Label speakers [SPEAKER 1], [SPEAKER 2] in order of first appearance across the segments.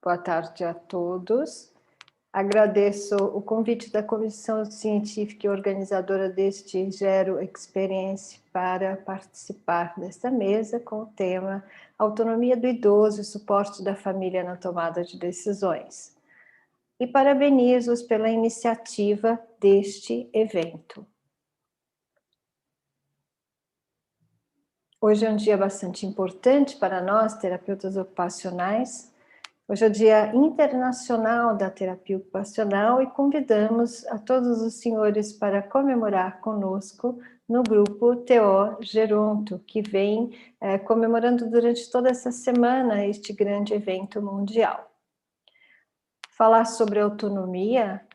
[SPEAKER 1] Boa tarde a todos. Agradeço o convite da Comissão Científica e Organizadora deste Gero Experience para participar desta mesa com o tema Autonomia do Idoso e Suporte da Família na Tomada de Decisões. E parabenizo-os pela iniciativa deste evento. Hoje é um dia bastante importante para nós, terapeutas ocupacionais. Hoje é o Dia Internacional da Terapia Ocupacional e convidamos a todos os senhores para comemorar conosco no grupo TO Geronto, que vem comemorando durante toda essa semana este grande evento mundial. Falar sobre autonomia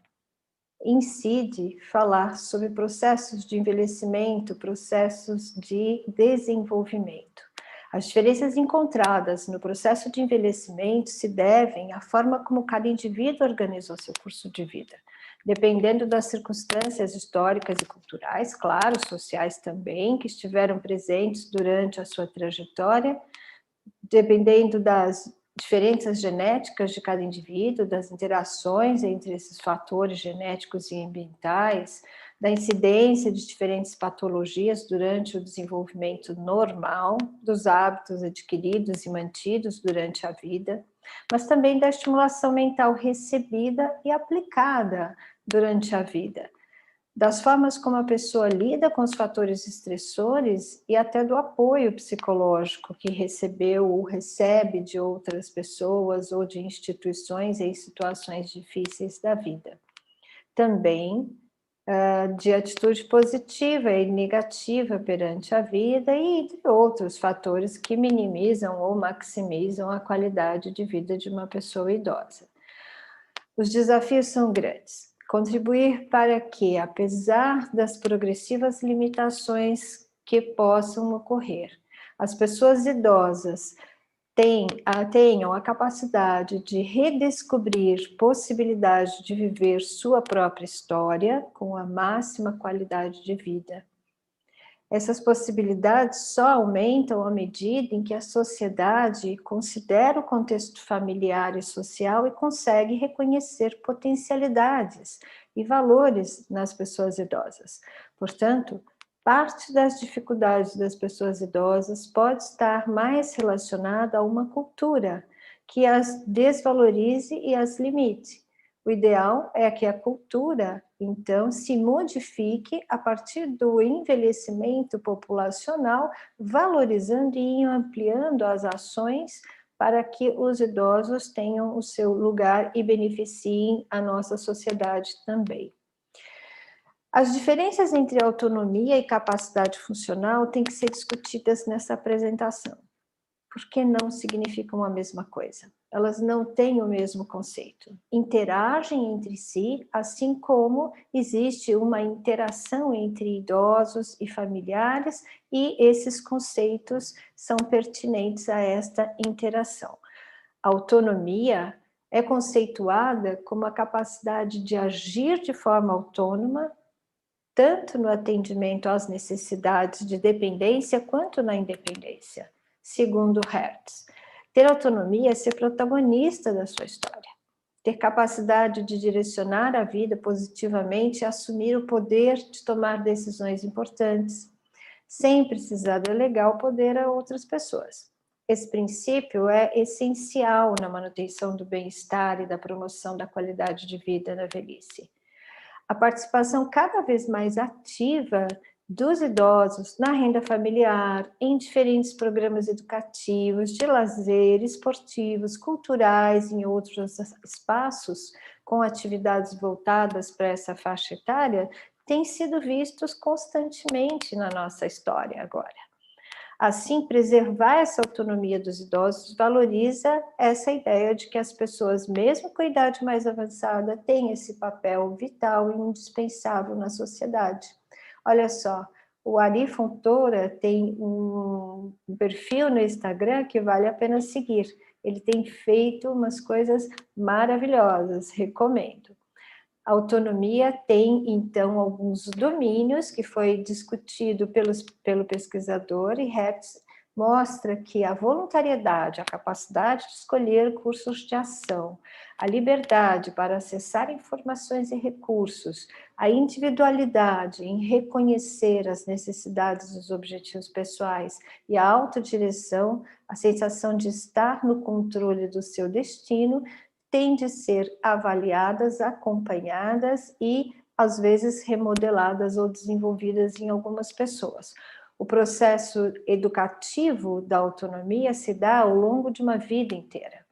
[SPEAKER 1] incide falar sobre processos de envelhecimento, processos de desenvolvimento. As diferenças encontradas no processo de envelhecimento se devem à forma como cada indivíduo organizou seu curso de vida, dependendo das circunstâncias históricas e culturais, claro, sociais também, que estiveram presentes durante a sua trajetória, dependendo das diferenças genéticas de cada indivíduo, das interações entre esses fatores genéticos e ambientais, da incidência de diferentes patologias durante o desenvolvimento normal, dos hábitos adquiridos e mantidos durante a vida, mas também da estimulação mental recebida e aplicada durante a vida, das formas como a pessoa lida com os fatores estressores e até do apoio psicológico que recebeu ou recebe de outras pessoas ou de instituições em situações difíceis da vida. Também de atitude positiva e negativa perante a vida e de outros fatores que minimizam ou maximizam a qualidade de vida de uma pessoa idosa. Os desafios são grandes. Contribuir para que, apesar das progressivas limitações que possam ocorrer, as pessoas idosas tenham a capacidade de redescobrir possibilidade de viver sua própria história com a máxima qualidade de vida. Essas possibilidades só aumentam à medida em que a sociedade considera o contexto familiar e social e consegue reconhecer potencialidades e valores nas pessoas idosas. Portanto, parte das dificuldades das pessoas idosas pode estar mais relacionada a uma cultura que as desvalorize e as limite. O ideal é que a cultura, então, se modifique a partir do envelhecimento populacional, valorizando e ampliando as ações para que os idosos tenham o seu lugar e beneficiem a nossa sociedade também. As diferenças entre autonomia e capacidade funcional têm que ser discutidas nessa apresentação, porque não significam a mesma coisa. Elas não têm o mesmo conceito. Interagem entre si, assim como existe uma interação entre idosos e familiares, e esses conceitos são pertinentes a esta interação. Autonomia é conceituada como a capacidade de agir de forma autônoma, tanto no atendimento às necessidades de dependência quanto na independência, segundo Hertz. Ter autonomia é ser protagonista da sua história, ter capacidade de direcionar a vida positivamente e assumir o poder de tomar decisões importantes, sem precisar delegar o poder a outras pessoas. Esse princípio é essencial na manutenção do bem-estar e da promoção da qualidade de vida na velhice. A participação cada vez mais ativa dos idosos na renda familiar, em diferentes programas educativos, de lazer, esportivos, culturais, em outros espaços, com atividades voltadas para essa faixa etária, têm sido vistos constantemente na nossa história agora. Assim, preservar essa autonomia dos idosos valoriza essa ideia de que as pessoas, mesmo com idade mais avançada, têm esse papel vital e indispensável na sociedade. Olha só, o Ari Fontoura tem um perfil no Instagram que vale a pena seguir. Ele tem feito umas coisas maravilhosas, recomendo. A autonomia tem, então, alguns domínios que foi discutido pelo pesquisador e Hertz mostra que a voluntariedade, a capacidade de escolher cursos de ação, a liberdade para acessar informações e recursos, a individualidade em reconhecer as necessidades dos objetivos pessoais e a autodireção, a sensação de estar no controle do seu destino, têm de ser avaliadas, acompanhadas e, às vezes, remodeladas ou desenvolvidas em algumas pessoas. O processo educativo da autonomia se dá ao longo de uma vida inteira.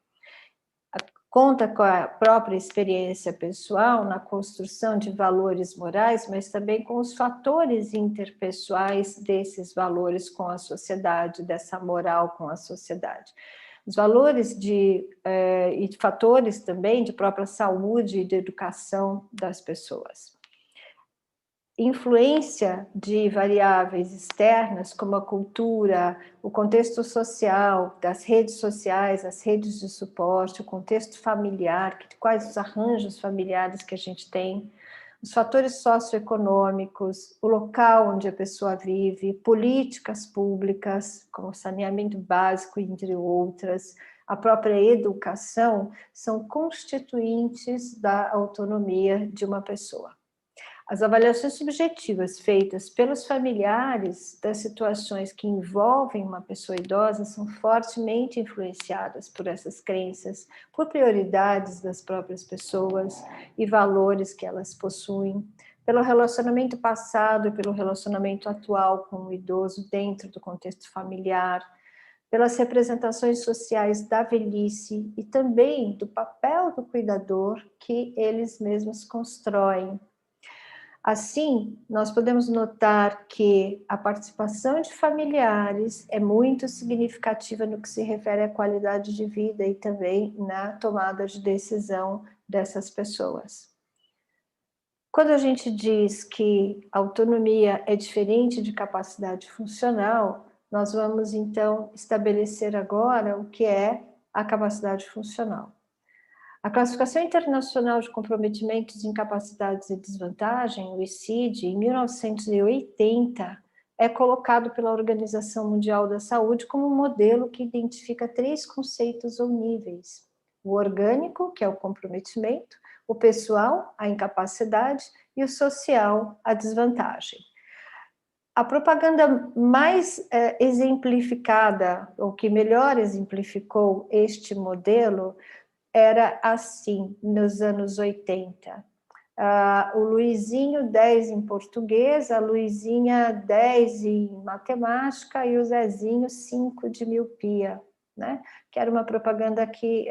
[SPEAKER 1] Conta com a própria experiência pessoal na construção de valores morais, mas também com os fatores interpessoais desses valores com a sociedade, dessa moral com a sociedade. Os valores e fatores também de própria saúde e de educação das pessoas. Influência de variáveis externas, como a cultura, o contexto social, das redes sociais, as redes de suporte, o contexto familiar, quais os arranjos familiares que a gente tem, os fatores socioeconômicos, o local onde a pessoa vive, políticas públicas, como saneamento básico, entre outras, a própria educação, são constituintes da autonomia de uma pessoa. As avaliações subjetivas feitas pelos familiares das situações que envolvem uma pessoa idosa são fortemente influenciadas por essas crenças, por prioridades das próprias pessoas e valores que elas possuem, pelo relacionamento passado e pelo relacionamento atual com o idoso dentro do contexto familiar, pelas representações sociais da velhice e também do papel do cuidador que eles mesmos constroem. Assim, nós podemos notar que a participação de familiares é muito significativa no que se refere à qualidade de vida e também na tomada de decisão dessas pessoas. Quando a gente diz que autonomia é diferente de capacidade funcional, nós vamos então estabelecer agora o que é a capacidade funcional. A Classificação Internacional de Comprometimentos, Incapacidades e Desvantagem, o ICID, em 1980, é colocado pela Organização Mundial da Saúde como um modelo que identifica 3 conceitos ou níveis: o orgânico, que é o comprometimento, o pessoal, a incapacidade, e o social, a desvantagem. A propaganda mais exemplificada, ou que melhor exemplificou este modelo, era assim, nos anos 80. O Luizinho 10 em português, a Luizinha 10 em matemática e o Zezinho 5 de miopia, né? Que era uma propaganda que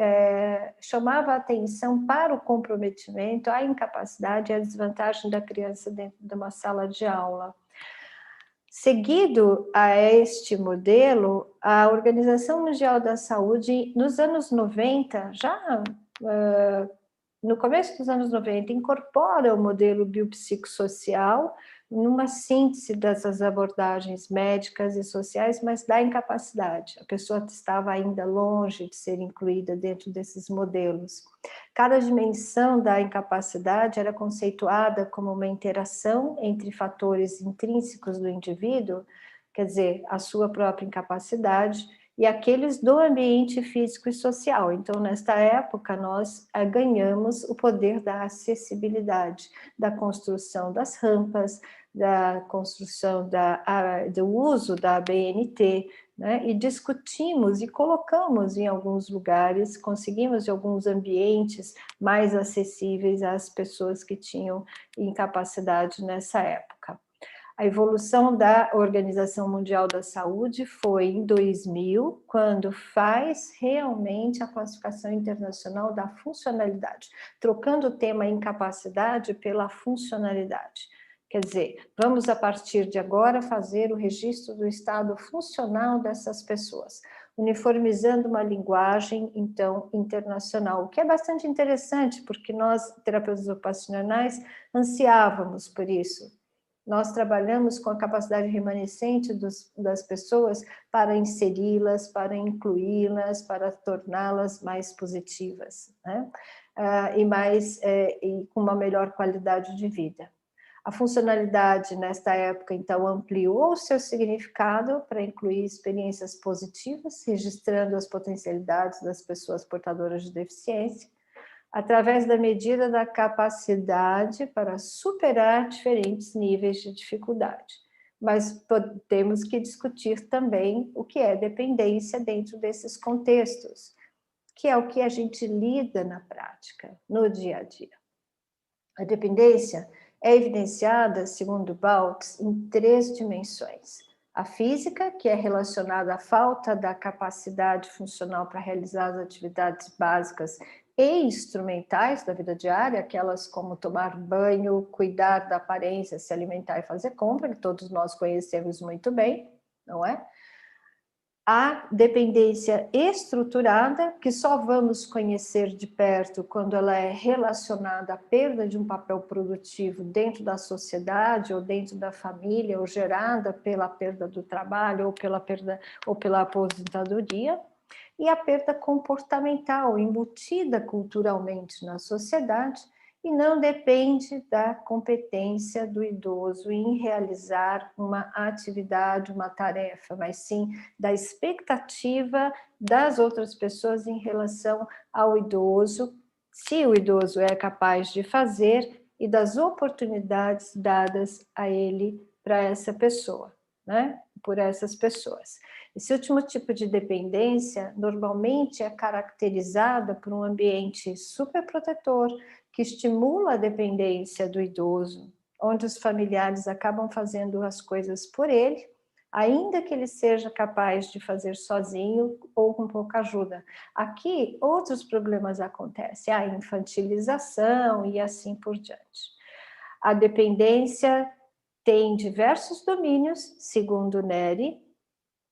[SPEAKER 1] chamava a atenção para o comprometimento, a incapacidade e a desvantagem da criança dentro de uma sala de aula. Seguido a este modelo, a Organização Mundial da Saúde, nos anos 90, já no começo dos anos 90, incorpora o modelo biopsicossocial numa síntese dessas abordagens médicas e sociais, mas da incapacidade. A pessoa estava ainda longe de ser incluída dentro desses modelos. Cada dimensão da incapacidade era conceituada como uma interação entre fatores intrínsecos do indivíduo, quer dizer, a sua própria incapacidade, e aqueles do ambiente físico e social. Então, nesta época, nós ganhamos o poder da acessibilidade, da construção das rampas, da construção do uso da ABNT, né? E discutimos e colocamos em alguns lugares, conseguimos em alguns ambientes mais acessíveis às pessoas que tinham incapacidade nessa época. A evolução da Organização Mundial da Saúde foi em 2000, quando faz realmente a classificação internacional da funcionalidade, trocando o tema incapacidade pela funcionalidade. Quer dizer, vamos a partir de agora fazer o registro do estado funcional dessas pessoas, uniformizando uma linguagem, então, internacional, o que é bastante interessante, porque nós, terapeutas ocupacionais, ansiávamos por isso. Nós trabalhamos com a capacidade remanescente das pessoas para inseri-las, para incluí-las, para torná-las mais positivas, né? E com uma melhor qualidade de vida. A funcionalidade, nesta época, então, ampliou o seu significado para incluir experiências positivas, registrando as potencialidades das pessoas portadoras de deficiência, através da medida da capacidade para superar diferentes níveis de dificuldade. Mas temos que discutir também o que é dependência dentro desses contextos, que é o que a gente lida na prática, no dia a dia. A dependência é evidenciada, segundo Baltz, em 3 dimensões. A física, que é relacionada à falta da capacidade funcional para realizar as atividades básicas e instrumentais da vida diária, aquelas como tomar banho, cuidar da aparência, se alimentar e fazer compra, que todos nós conhecemos muito bem, não é? A dependência estruturada, que só vamos conhecer de perto quando ela é relacionada à perda de um papel produtivo dentro da sociedade ou dentro da família, ou gerada pela perda do trabalho ou pela perda ou pela aposentadoria, e a perda comportamental, embutida culturalmente na sociedade, e não depende da competência do idoso em realizar uma atividade, uma tarefa, mas sim da expectativa das outras pessoas em relação ao idoso, se o idoso é capaz de fazer, e das oportunidades dadas a ele para essa pessoa, né? Por essas pessoas. Esse último tipo de dependência normalmente é caracterizada por um ambiente superprotetor, que estimula a dependência do idoso, onde os familiares acabam fazendo as coisas por ele, ainda que ele seja capaz de fazer sozinho ou com pouca ajuda. Aqui, outros problemas acontecem, a infantilização e assim por diante. A dependência tem diversos domínios, segundo Neri,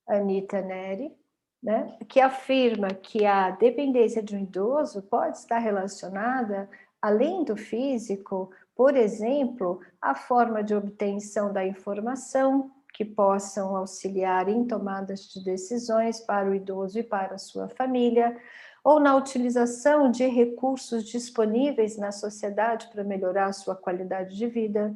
[SPEAKER 1] Anita Neri, né, que afirma que a dependência de um idoso pode estar relacionada, além do físico, por exemplo, à forma de obtenção da informação, que possam auxiliar em tomadas de decisões para o idoso e para a sua família, ou na utilização de recursos disponíveis na sociedade para melhorar a sua qualidade de vida,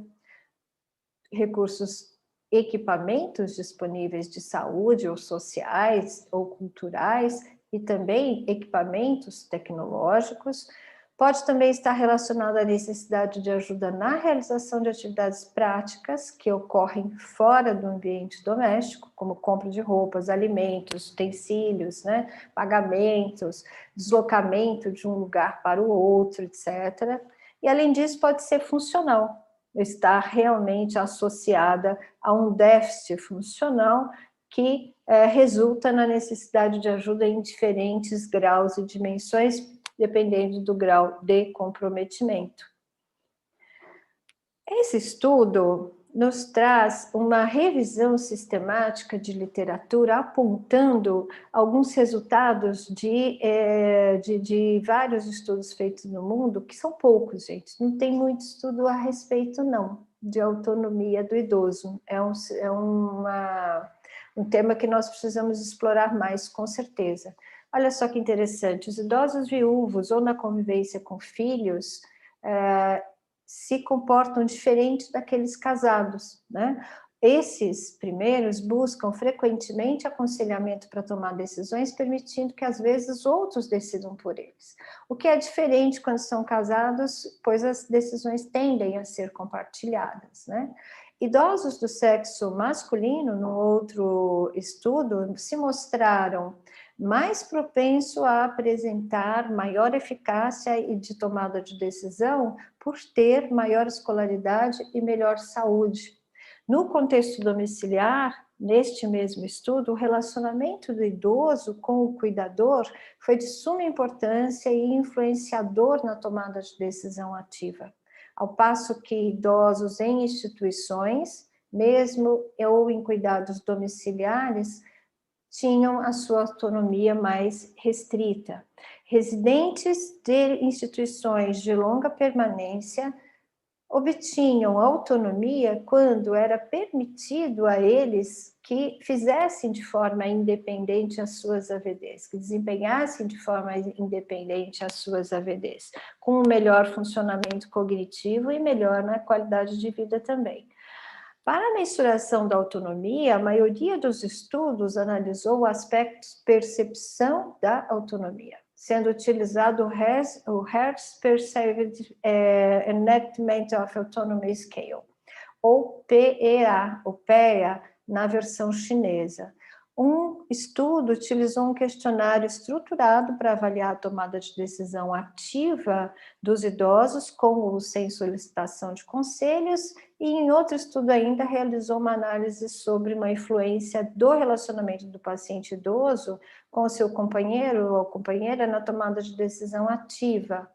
[SPEAKER 1] recursos, equipamentos disponíveis de saúde ou sociais ou culturais, e também equipamentos tecnológicos. Pode também estar relacionado à necessidade de ajuda na realização de atividades práticas que ocorrem fora do ambiente doméstico, como compra de roupas, alimentos, utensílios, né, pagamentos, deslocamento de um lugar para o outro, etc. E, além disso, pode ser funcional, está realmente associada a um déficit funcional que resulta na necessidade de ajuda em diferentes graus e dimensões, dependendo do grau de comprometimento. Esse estudo nos traz uma revisão sistemática de literatura, apontando alguns resultados de vários estudos feitos no mundo, que são poucos, gente, não tem muito estudo a respeito, não, de autonomia do idoso. Um tema que nós precisamos explorar mais, com certeza. Olha só que interessante, os idosos viúvos ou na convivência com filhos, se comportam diferente daqueles casados, né? Esses primeiros buscam frequentemente aconselhamento para tomar decisões, permitindo que às vezes outros decidam por eles. O que é diferente quando são casados, pois as decisões tendem a ser compartilhadas, né? Idosos do sexo masculino, no outro estudo, se mostraram mais propenso a apresentar maior eficácia e de tomada de decisão por ter maior escolaridade e melhor saúde. No contexto domiciliar, neste mesmo estudo, o relacionamento do idoso com o cuidador foi de suma importância e influenciador na tomada de decisão ativa, ao passo que idosos em instituições, mesmo ou em cuidados domiciliares, tinham a sua autonomia mais restrita. Residentes de instituições de longa permanência obtinham autonomia quando era permitido a eles que fizessem de forma independente as suas AVDs, que desempenhassem de forma independente as suas AVDs, com um melhor funcionamento cognitivo e melhor na qualidade de vida também. Para a mensuração da autonomia, a maioria dos estudos analisou o aspecto percepção da autonomia, sendo utilizado o Hertz Perceived Enactment of Autonomy Scale, ou PEA, ou PEA, na versão chinesa. Um estudo utilizou um questionário estruturado para avaliar a tomada de decisão ativa dos idosos, com ou sem solicitação de conselhos, e em outro estudo ainda realizou uma análise sobre uma influência do relacionamento do paciente idoso com o seu companheiro ou companheira na tomada de decisão ativa.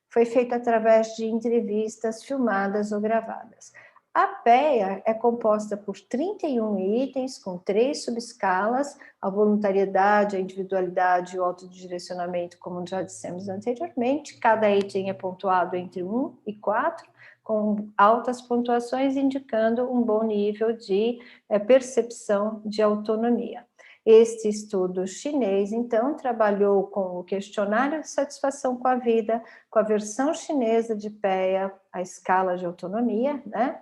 [SPEAKER 1] Foi feito através de entrevistas filmadas ou gravadas. A PEA é composta por 31 itens, com 3 subescalas: a voluntariedade, a individualidade e o autodirecionamento, como já dissemos anteriormente. Cada item é pontuado entre 1 e 4, com altas pontuações, indicando um bom nível de percepção de autonomia. Este estudo chinês, então, trabalhou com o questionário de satisfação com a vida, com a versão chinesa de PEA, a escala de autonomia, né?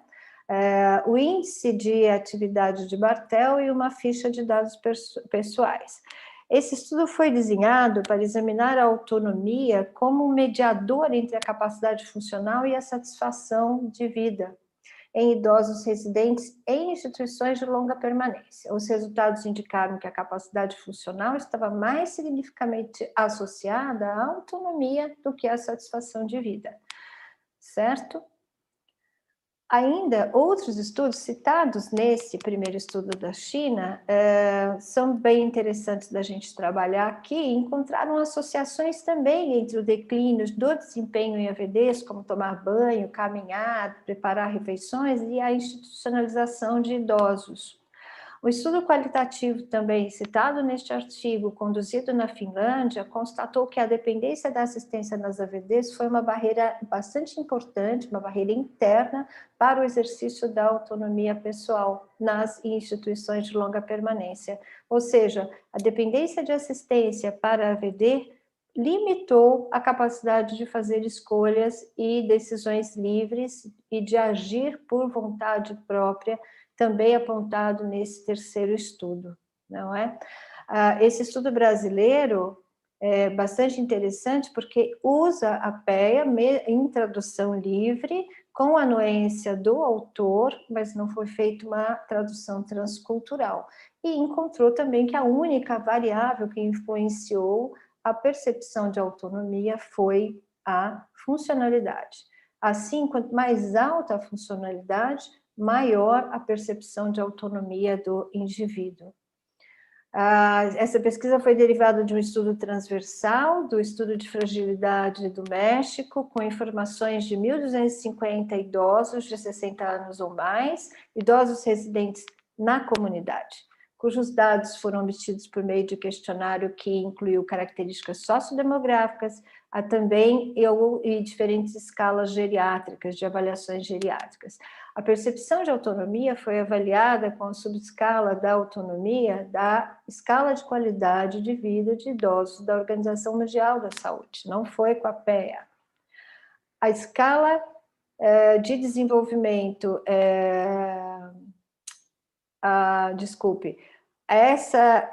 [SPEAKER 1] O índice de atividade de Bartel e uma ficha de dados pessoais. Esse estudo foi desenhado para examinar a autonomia como um mediador entre a capacidade funcional e a satisfação de vida em idosos residentes em instituições de longa permanência. Os resultados indicaram que a capacidade funcional estava mais significativamente associada à autonomia do que à satisfação de vida, certo? Ainda, outros estudos citados nesse primeiro estudo da China são bem interessantes da gente trabalhar aqui, e encontraram associações também entre o declínio do desempenho em AVDs, como tomar banho, caminhar, preparar refeições, e a institucionalização de idosos. O estudo qualitativo também citado neste artigo, conduzido na Finlândia, constatou que a dependência da assistência nas AVDs foi uma barreira bastante importante, uma barreira interna para o exercício da autonomia pessoal nas instituições de longa permanência. Ou seja, a dependência de assistência para a AVD limitou a capacidade de fazer escolhas e decisões livres e de agir por vontade própria, também apontado nesse terceiro estudo, não é? Esse estudo brasileiro é bastante interessante porque usa a PEA em tradução livre, com a anuência do autor, mas não foi feita uma tradução transcultural. E encontrou também que a única variável que influenciou a percepção de autonomia foi a funcionalidade. Assim, quanto mais alta a funcionalidade, maior a percepção de autonomia do indivíduo. Essa pesquisa foi derivada de um estudo transversal, do estudo de fragilidade do México, com informações de 1.250 idosos de 60 anos ou mais, idosos residentes na comunidade, cujos dados foram obtidos por meio de questionário que incluiu características sociodemográficas, também e diferentes escalas geriátricas, de avaliações geriátricas. A percepção de autonomia foi avaliada com a subescala da autonomia da escala de qualidade de vida de idosos da Organização Mundial da Saúde, não foi com a PEA. A escala de desenvolvimento, essa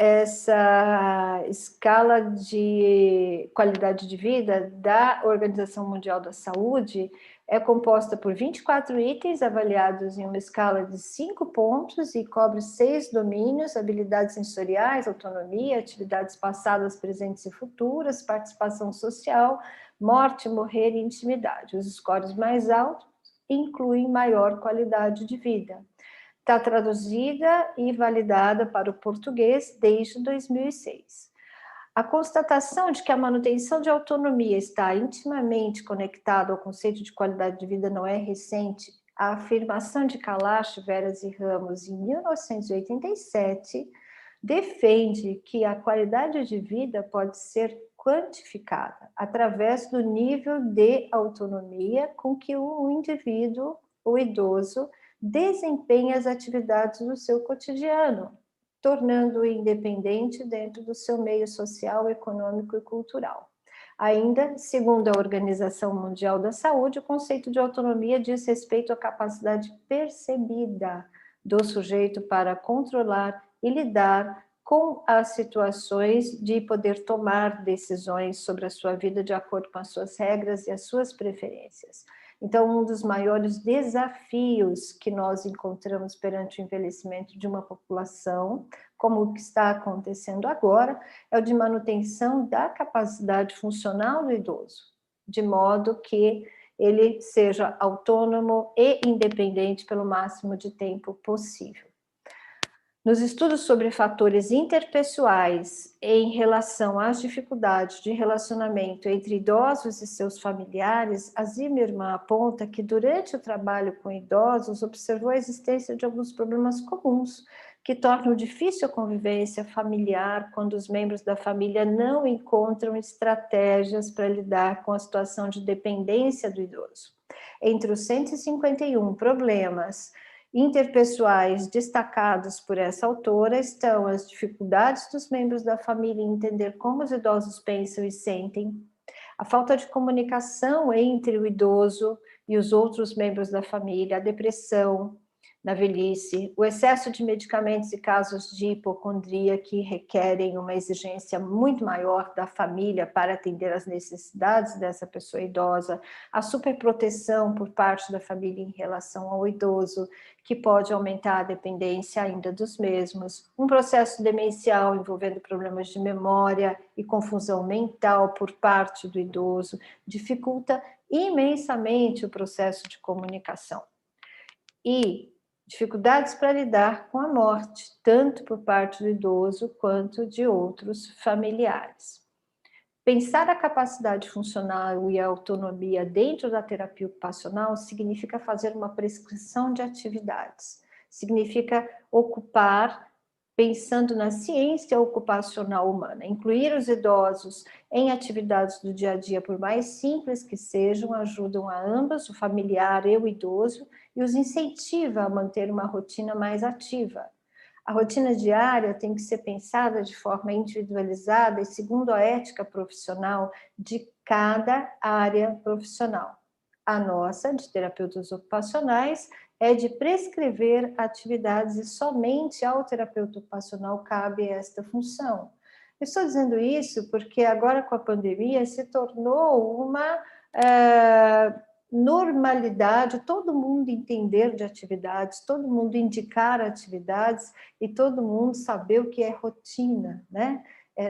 [SPEAKER 1] escala de qualidade de vida da Organização Mundial da Saúde é composta por 24 itens avaliados em uma escala de 5 pontos e cobre 6 domínios: habilidades sensoriais, autonomia, atividades passadas, presentes e futuras, participação social, morte, morrer e intimidade. Os scores mais altos incluem maior qualidade de vida. Está traduzida e validada para o português desde 2006. A constatação de que a manutenção de autonomia está intimamente conectada ao conceito de qualidade de vida não é recente. A afirmação de Kalash, Veras e Ramos, em 1987, defende que a qualidade de vida pode ser quantificada através do nível de autonomia com que o indivíduo, o idoso, desempenha as atividades do seu cotidiano, tornando-o independente dentro do seu meio social, econômico e cultural. Ainda, segundo a Organização Mundial da Saúde, o conceito de autonomia diz respeito à capacidade percebida do sujeito para controlar e lidar com as situações de poder tomar decisões sobre a sua vida de acordo com as suas regras e as suas preferências. Então, um dos maiores desafios que nós encontramos perante o envelhecimento de uma população, como o que está acontecendo agora, é o de manutenção da capacidade funcional do idoso, de modo que ele seja autônomo e independente pelo máximo de tempo possível. Nos estudos sobre fatores interpessoais em relação às dificuldades de relacionamento entre idosos e seus familiares, a Zimmermann aponta que durante o trabalho com idosos observou a existência de alguns problemas comuns que tornam difícil a convivência familiar quando os membros da família não encontram estratégias para lidar com a situação de dependência do idoso. Entre os 151 problemas interpessoais destacados por essa autora estão as dificuldades dos membros da família em entender como os idosos pensam e sentem, a falta de comunicação entre o idoso e os outros membros da família, a depressão na velhice, o excesso de medicamentos e casos de hipocondria que requerem uma exigência muito maior da família para atender às necessidades dessa pessoa idosa, a superproteção por parte da família em relação ao idoso, que pode aumentar a dependência ainda dos mesmos, um processo demencial envolvendo problemas de memória e confusão mental por parte do idoso, dificulta imensamente o processo de comunicação. E dificuldades para lidar com a morte, tanto por parte do idoso quanto de outros familiares. Pensar a capacidade funcional e a autonomia dentro da terapia ocupacional significa fazer uma prescrição de atividades, significa ocupar, pensando na ciência ocupacional humana, incluir os idosos em atividades do dia a dia, por mais simples que sejam, ajudam a ambos, o familiar e o idoso, e os incentiva a manter uma rotina mais ativa. A rotina diária tem que ser pensada de forma individualizada e segundo a ética profissional de cada área profissional. A nossa, de terapeutas ocupacionais, é de prescrever atividades e somente ao terapeuta ocupacional cabe esta função. Eu estou dizendo isso porque agora com a pandemia se tornou uma normalidade, todo mundo entender de atividades, todo mundo indicar atividades e todo mundo saber o que é rotina, né?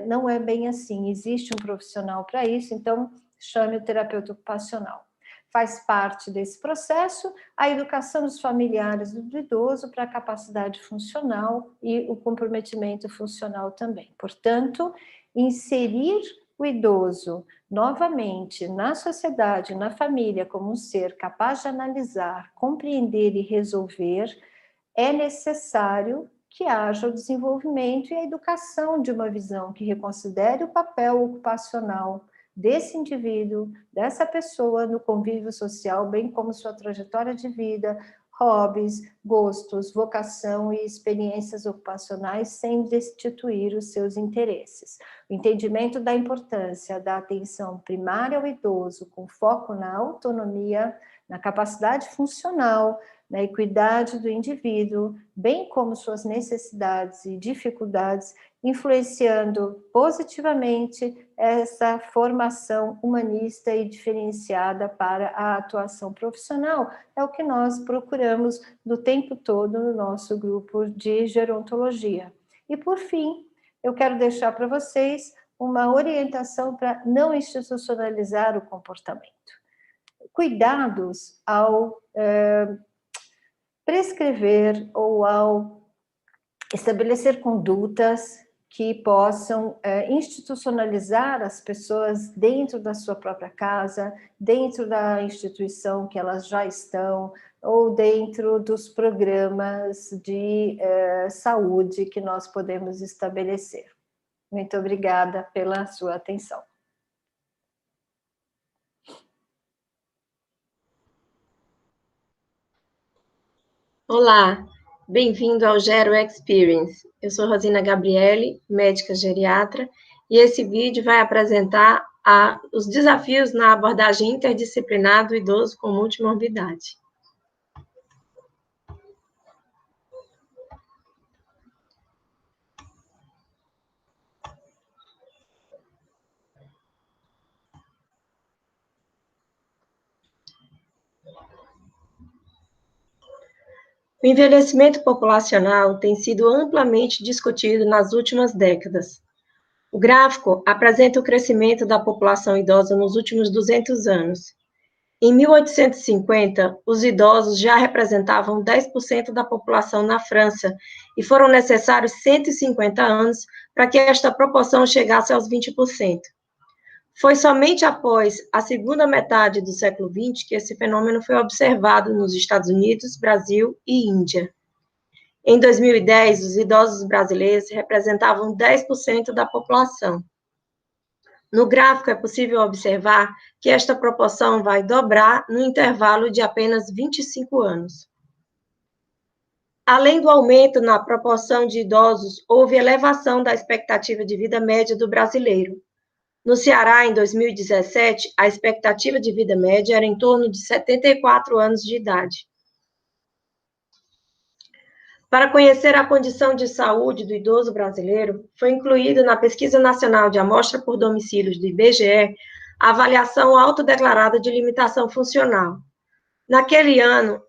[SPEAKER 1] Não é bem assim, existe um profissional para isso, então chame o terapeuta ocupacional. Faz parte desse processo a educação dos familiares do idoso para a capacidade funcional e o comprometimento funcional também. Portanto, inserir o idoso novamente na sociedade, na família, como um ser capaz de analisar, compreender e resolver, é necessário que haja o desenvolvimento e a educação de uma visão que reconsidere o papel ocupacional desse indivíduo, dessa pessoa no convívio social, bem como sua trajetória de vida, hobbies, gostos, vocação e experiências ocupacionais, sem destituir os seus interesses. O entendimento da importância da atenção primária ao idoso, com foco na autonomia, na capacidade funcional, na equidade do indivíduo, bem como suas necessidades e dificuldades, influenciando positivamente essa formação humanista e diferenciada para a atuação profissional. É o que nós procuramos do tempo todo no nosso grupo de gerontologia. E, por fim, eu quero deixar para vocês uma orientação para não institucionalizar o comportamento. Cuidados ao prescrever ou ao estabelecer condutas que possam institucionalizar as pessoas dentro da sua própria casa, dentro da instituição que elas já estão, ou dentro dos programas de saúde que nós podemos estabelecer. Muito obrigada pela sua atenção.
[SPEAKER 2] Olá, bem-vindo ao Gero Experience. Eu sou Rosina Gabriele, médica geriatra, e esse vídeo vai apresentar os desafios na abordagem interdisciplinar do idoso com multimorbidade. O envelhecimento populacional tem sido amplamente discutido nas últimas décadas. O gráfico apresenta o crescimento da população idosa nos últimos 200 anos. Em 1850, os idosos já representavam 10% da população na França e foram necessários 150 anos para que esta proporção chegasse aos 20%. Foi somente após a segunda metade do século XX que esse fenômeno foi observado nos Estados Unidos, Brasil e Índia. Em 2010, os idosos brasileiros representavam 10% da população. No gráfico é possível observar que esta proporção vai dobrar no intervalo de apenas 25 anos. Além do aumento na proporção de idosos, houve elevação da expectativa de vida média do brasileiro. No Ceará, em 2017, a expectativa de vida média era em torno de 74 anos de idade. Para conhecer a condição de saúde do idoso brasileiro, foi incluído na Pesquisa Nacional de Amostra por Domicílios do IBGE a avaliação autodeclarada de limitação funcional. Naquele ano,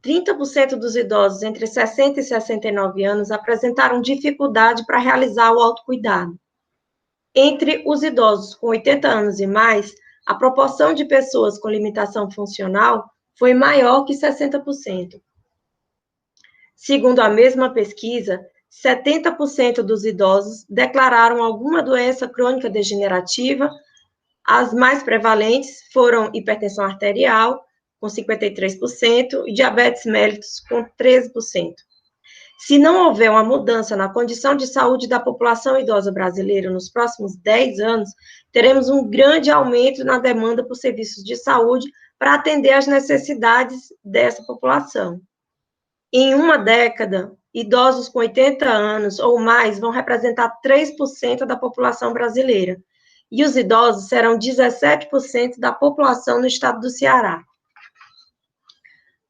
[SPEAKER 2] 30% dos idosos entre 60 e 69 anos apresentaram dificuldade para realizar o autocuidado. Entre os idosos com 80 anos e mais, a proporção de pessoas com limitação funcional foi maior que 60%. Segundo a mesma pesquisa, 70% dos idosos declararam alguma doença crônica degenerativa. As mais prevalentes foram hipertensão arterial, com 53%, e diabetes mellitus, com 13%. Se não houver uma mudança na condição de saúde da população idosa brasileira nos próximos 10 anos, teremos um grande aumento na demanda por serviços de saúde para atender às necessidades dessa população. Em uma década, idosos com 80 anos ou mais vão representar 3% da população brasileira, e os idosos serão 17% da população no estado do Ceará.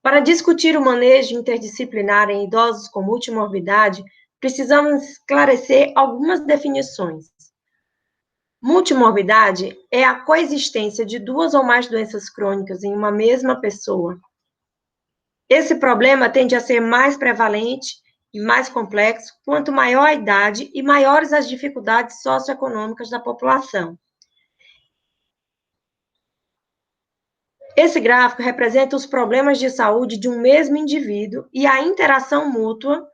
[SPEAKER 2] Para discutir o manejo interdisciplinar em idosos com multimorbidade, precisamos esclarecer algumas definições. Multimorbidade é a coexistência de duas ou mais doenças crônicas em uma mesma pessoa. Esse problema tende a ser mais prevalente e mais complexo quanto maior a idade e maiores as dificuldades socioeconômicas da população. Esse gráfico representa os problemas de saúde de um mesmo indivíduo e a interação mútua,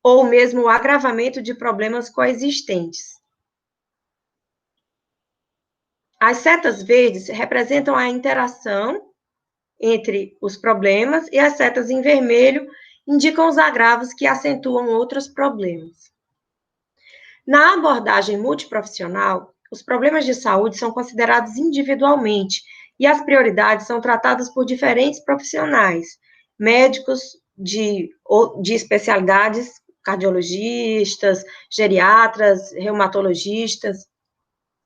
[SPEAKER 2] ou mesmo o agravamento de problemas coexistentes. As setas verdes representam a interação entre os problemas e as setas em vermelho indicam os agravos que acentuam outros problemas. Na abordagem multiprofissional, os problemas de saúde são considerados individualmente e as prioridades são tratadas por diferentes profissionais, médicos de especialidades, cardiologistas, geriatras, reumatologistas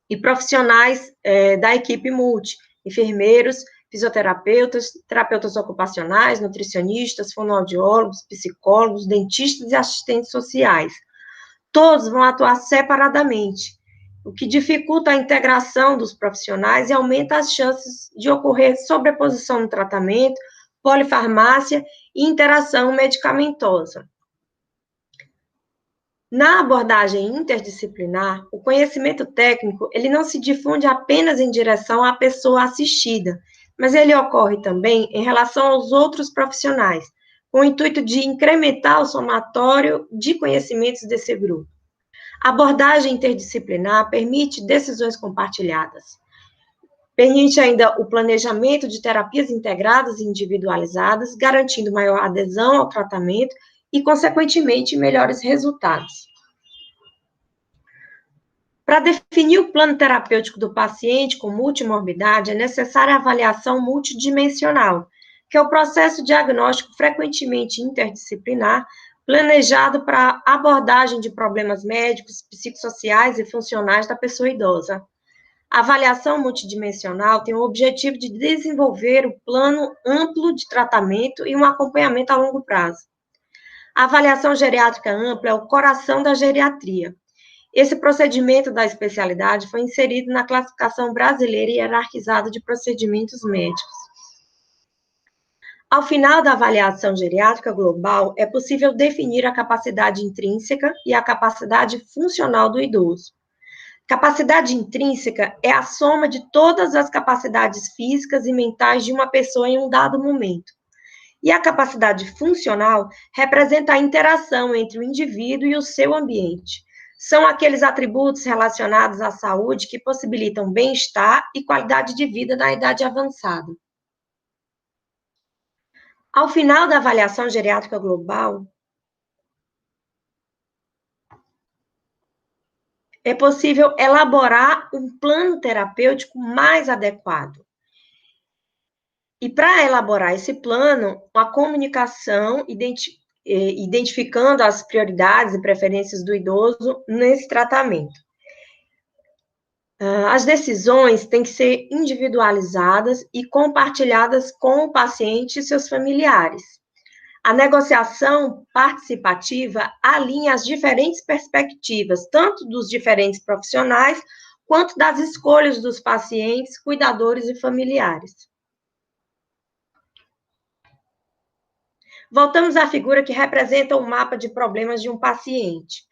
[SPEAKER 2] e profissionais da equipe multi, enfermeiros, fisioterapeutas, terapeutas ocupacionais, nutricionistas, fonoaudiólogos, psicólogos, dentistas e assistentes sociais. Todos vão atuar separadamente, o que dificulta a integração dos profissionais e aumenta as chances de ocorrer sobreposição no tratamento, polifarmácia e interação medicamentosa. Na abordagem interdisciplinar, o conhecimento técnico, ele não se difunde apenas em direção à pessoa assistida, mas ele ocorre também em relação aos outros profissionais, com o intuito de incrementar o somatório de conhecimentos desse grupo. A abordagem interdisciplinar permite decisões compartilhadas, permite ainda o planejamento de terapias integradas e individualizadas, garantindo maior adesão ao tratamento e, consequentemente, melhores resultados. Para definir o plano terapêutico do paciente com multimorbidade, é necessária a avaliação multidimensional, que é o processo diagnóstico frequentemente interdisciplinar, planejado para abordagem de problemas médicos, psicossociais e funcionais da pessoa idosa. A avaliação multidimensional tem o objetivo de desenvolver o plano amplo de tratamento e um acompanhamento a longo prazo. A avaliação geriátrica ampla é o coração da geriatria. Esse procedimento da especialidade foi inserido na classificação brasileira hierarquizada de procedimentos médicos. Ao final da avaliação geriátrica global, é possível definir a capacidade intrínseca e a capacidade funcional do idoso. Capacidade intrínseca é a soma de todas as capacidades físicas e mentais de uma pessoa em um dado momento. E a capacidade funcional representa a interação entre o indivíduo e o seu ambiente. São aqueles atributos relacionados à saúde que possibilitam bem-estar e qualidade de vida na idade avançada. Ao final da avaliação geriátrica global, é possível elaborar um plano terapêutico mais adequado. E para elaborar esse plano, a comunicação, identificando as prioridades e preferências do idoso nesse tratamento. As decisões têm que ser individualizadas e compartilhadas com o paciente e seus familiares. A negociação participativa alinha as diferentes perspectivas, tanto dos diferentes profissionais, quanto das escolhas dos pacientes, cuidadores e familiares. Voltamos à figura que representa o mapa de problemas de um paciente.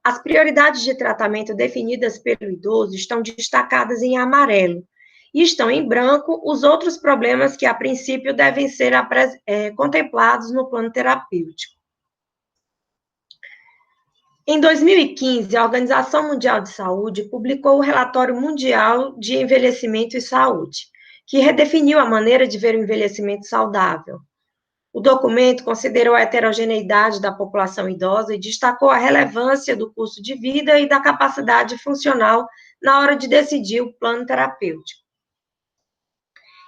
[SPEAKER 2] As prioridades de tratamento definidas pelo idoso estão destacadas em amarelo, e estão em branco os outros problemas que, a princípio, devem ser contemplados no plano terapêutico. Em 2015, a Organização Mundial de Saúde publicou o Relatório Mundial de Envelhecimento e Saúde, que redefiniu a maneira de ver o envelhecimento saudável. O documento considerou a heterogeneidade da população idosa e destacou a relevância do curso de vida e da capacidade funcional na hora de decidir o plano terapêutico.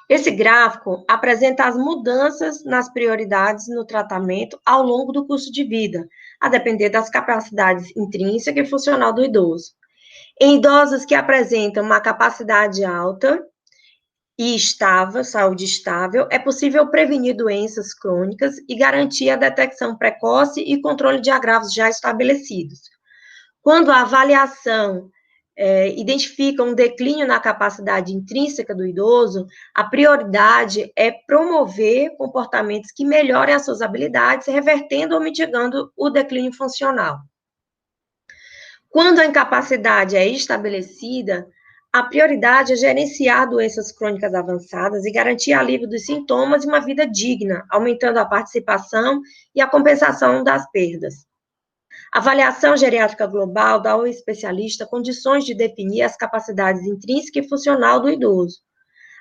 [SPEAKER 2] Esse gráfico apresenta as mudanças nas prioridades no tratamento ao longo do curso de vida, a depender das capacidades intrínseca e funcional do idoso. Em idosos que apresentam uma capacidade alta e estável, saúde estável, é possível prevenir doenças crônicas e garantir a detecção precoce e controle de agravos já estabelecidos. Quando a avaliação identifica um declínio na capacidade intrínseca do idoso, a prioridade é promover comportamentos que melhorem as suas habilidades, revertendo ou mitigando o declínio funcional. Quando a incapacidade é estabelecida, a prioridade é gerenciar doenças crônicas avançadas e garantir alívio dos sintomas e uma vida digna, aumentando a participação e a compensação das perdas. A avaliação geriátrica global dá ao especialista condições de definir as capacidades intrínseca e funcional do idoso.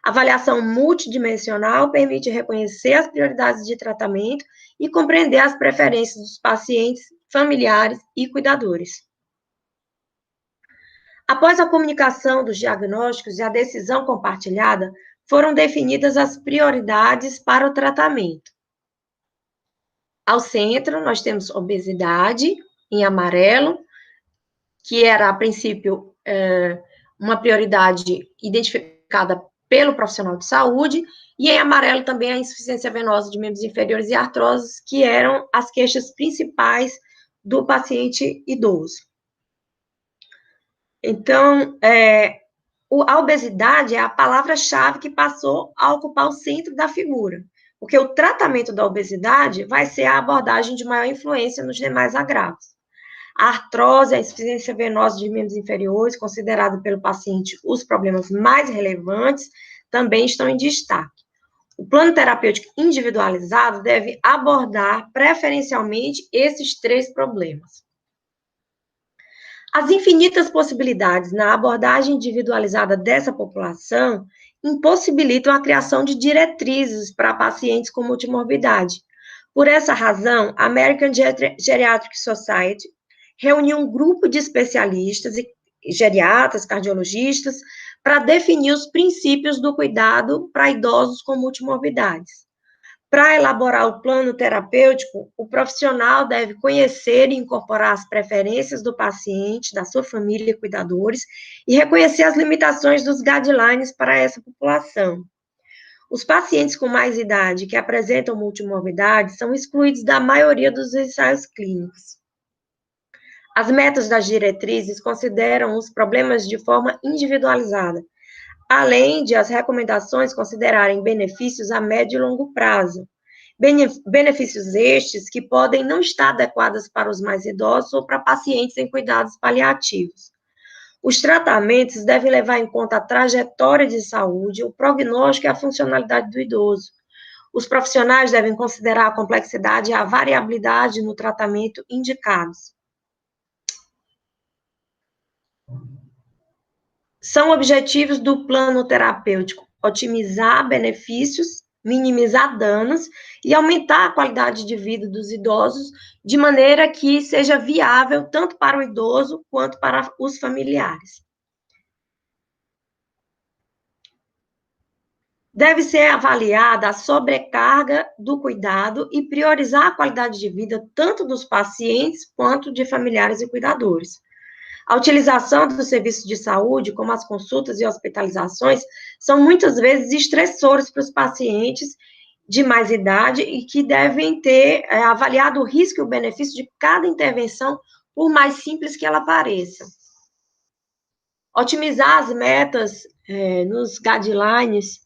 [SPEAKER 2] A avaliação multidimensional permite reconhecer as prioridades de tratamento e compreender as preferências dos pacientes, familiares e cuidadores. Após a comunicação dos diagnósticos e a decisão compartilhada, foram definidas as prioridades para o tratamento. Ao centro, nós temos obesidade, em amarelo, que era, a princípio, uma prioridade identificada pelo profissional de saúde, e em amarelo também a insuficiência venosa de membros inferiores e artroses, que eram as queixas principais do paciente idoso. Então, a obesidade é a palavra-chave que passou a ocupar o centro da figura, porque o tratamento da obesidade vai ser a abordagem de maior influência nos demais agravos. A artrose, a insuficiência venosa de membros inferiores, considerado pelo paciente os problemas mais relevantes, também estão em destaque. O plano terapêutico individualizado deve abordar preferencialmente esses três problemas. As infinitas possibilidades na abordagem individualizada dessa população impossibilitam a criação de diretrizes para pacientes com multimorbidade. Por essa razão, a American Geriatric Society reuniu um grupo de especialistas e geriatras, cardiologistas, para definir os princípios do cuidado para idosos com multimorbidades. Para elaborar o plano terapêutico, o profissional deve conhecer e incorporar as preferências do paciente, da sua família e cuidadores, e reconhecer as limitações dos guidelines para essa população. Os pacientes com mais idade que apresentam multimorbidade são excluídos da maioria dos ensaios clínicos. As metas das diretrizes consideram os problemas de forma individualizada, além de as recomendações considerarem benefícios a médio e longo prazo. Benefícios estes que podem não estar adequados para os mais idosos ou para pacientes em cuidados paliativos. Os tratamentos devem levar em conta a trajetória de saúde, o prognóstico e a funcionalidade do idoso. Os profissionais devem considerar a complexidade e a variabilidade no tratamento indicados. São objetivos do plano terapêutico: otimizar benefícios, minimizar danos e aumentar a qualidade de vida dos idosos de maneira que seja viável tanto para o idoso quanto para os familiares. Deve ser avaliada a sobrecarga do cuidado e priorizar a qualidade de vida tanto dos pacientes quanto de familiares e cuidadores. A utilização dos serviços de saúde, como as consultas e hospitalizações, são muitas vezes estressores para os pacientes de mais idade e que devem ter avaliado o risco e o benefício de cada intervenção, por mais simples que ela pareça. Otimizar as metas nos guidelines,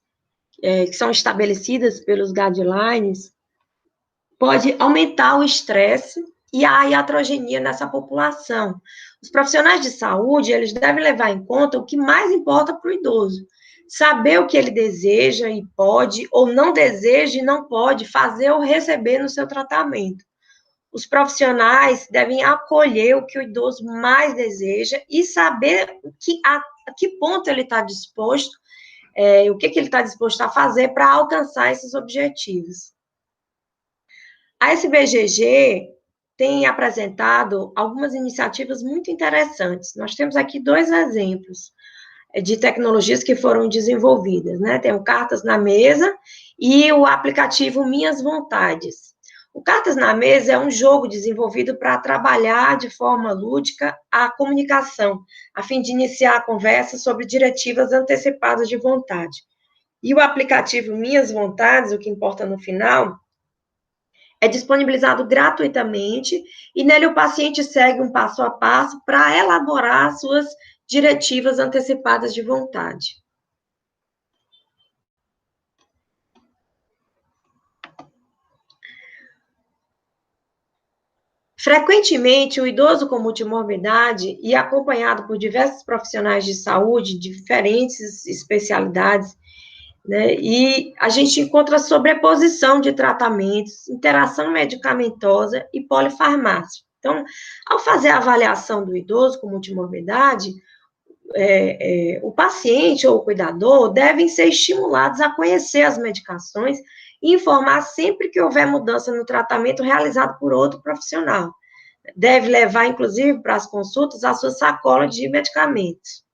[SPEAKER 2] que são estabelecidas pelos guidelines, pode aumentar o estresse e a iatrogenia nessa população. Os profissionais de saúde, eles devem levar em conta o que mais importa para o idoso. Saber o que ele deseja e pode, ou não deseja e não pode fazer ou receber no seu tratamento. Os profissionais devem acolher o que o idoso mais deseja e saber a que ponto ele está disposto, o que ele está disposto a fazer para alcançar esses objetivos. A SBGG tem apresentado algumas iniciativas muito interessantes. Nós temos aqui 2 exemplos de tecnologias que foram desenvolvidas, né? Tem o Cartas na Mesa e o aplicativo Minhas Vontades. O Cartas na Mesa é um jogo desenvolvido para trabalhar de forma lúdica a comunicação, a fim de iniciar a conversa sobre diretivas antecipadas de vontade. E o aplicativo Minhas Vontades, o que importa no final, é disponibilizado gratuitamente e nele o paciente segue um passo a passo para elaborar suas diretivas antecipadas de vontade. Frequentemente, o idoso com multimorbidade e acompanhado por diversos profissionais de saúde de diferentes especialidades, né, e a gente encontra sobreposição de tratamentos, interação medicamentosa e polifarmácia. Então, ao fazer a avaliação do idoso com multimorbidade, o paciente ou o cuidador devem ser estimulados a conhecer as medicações e informar sempre que houver mudança no tratamento realizado por outro profissional. Deve levar, inclusive, para as consultas, a sua sacola de medicamentos.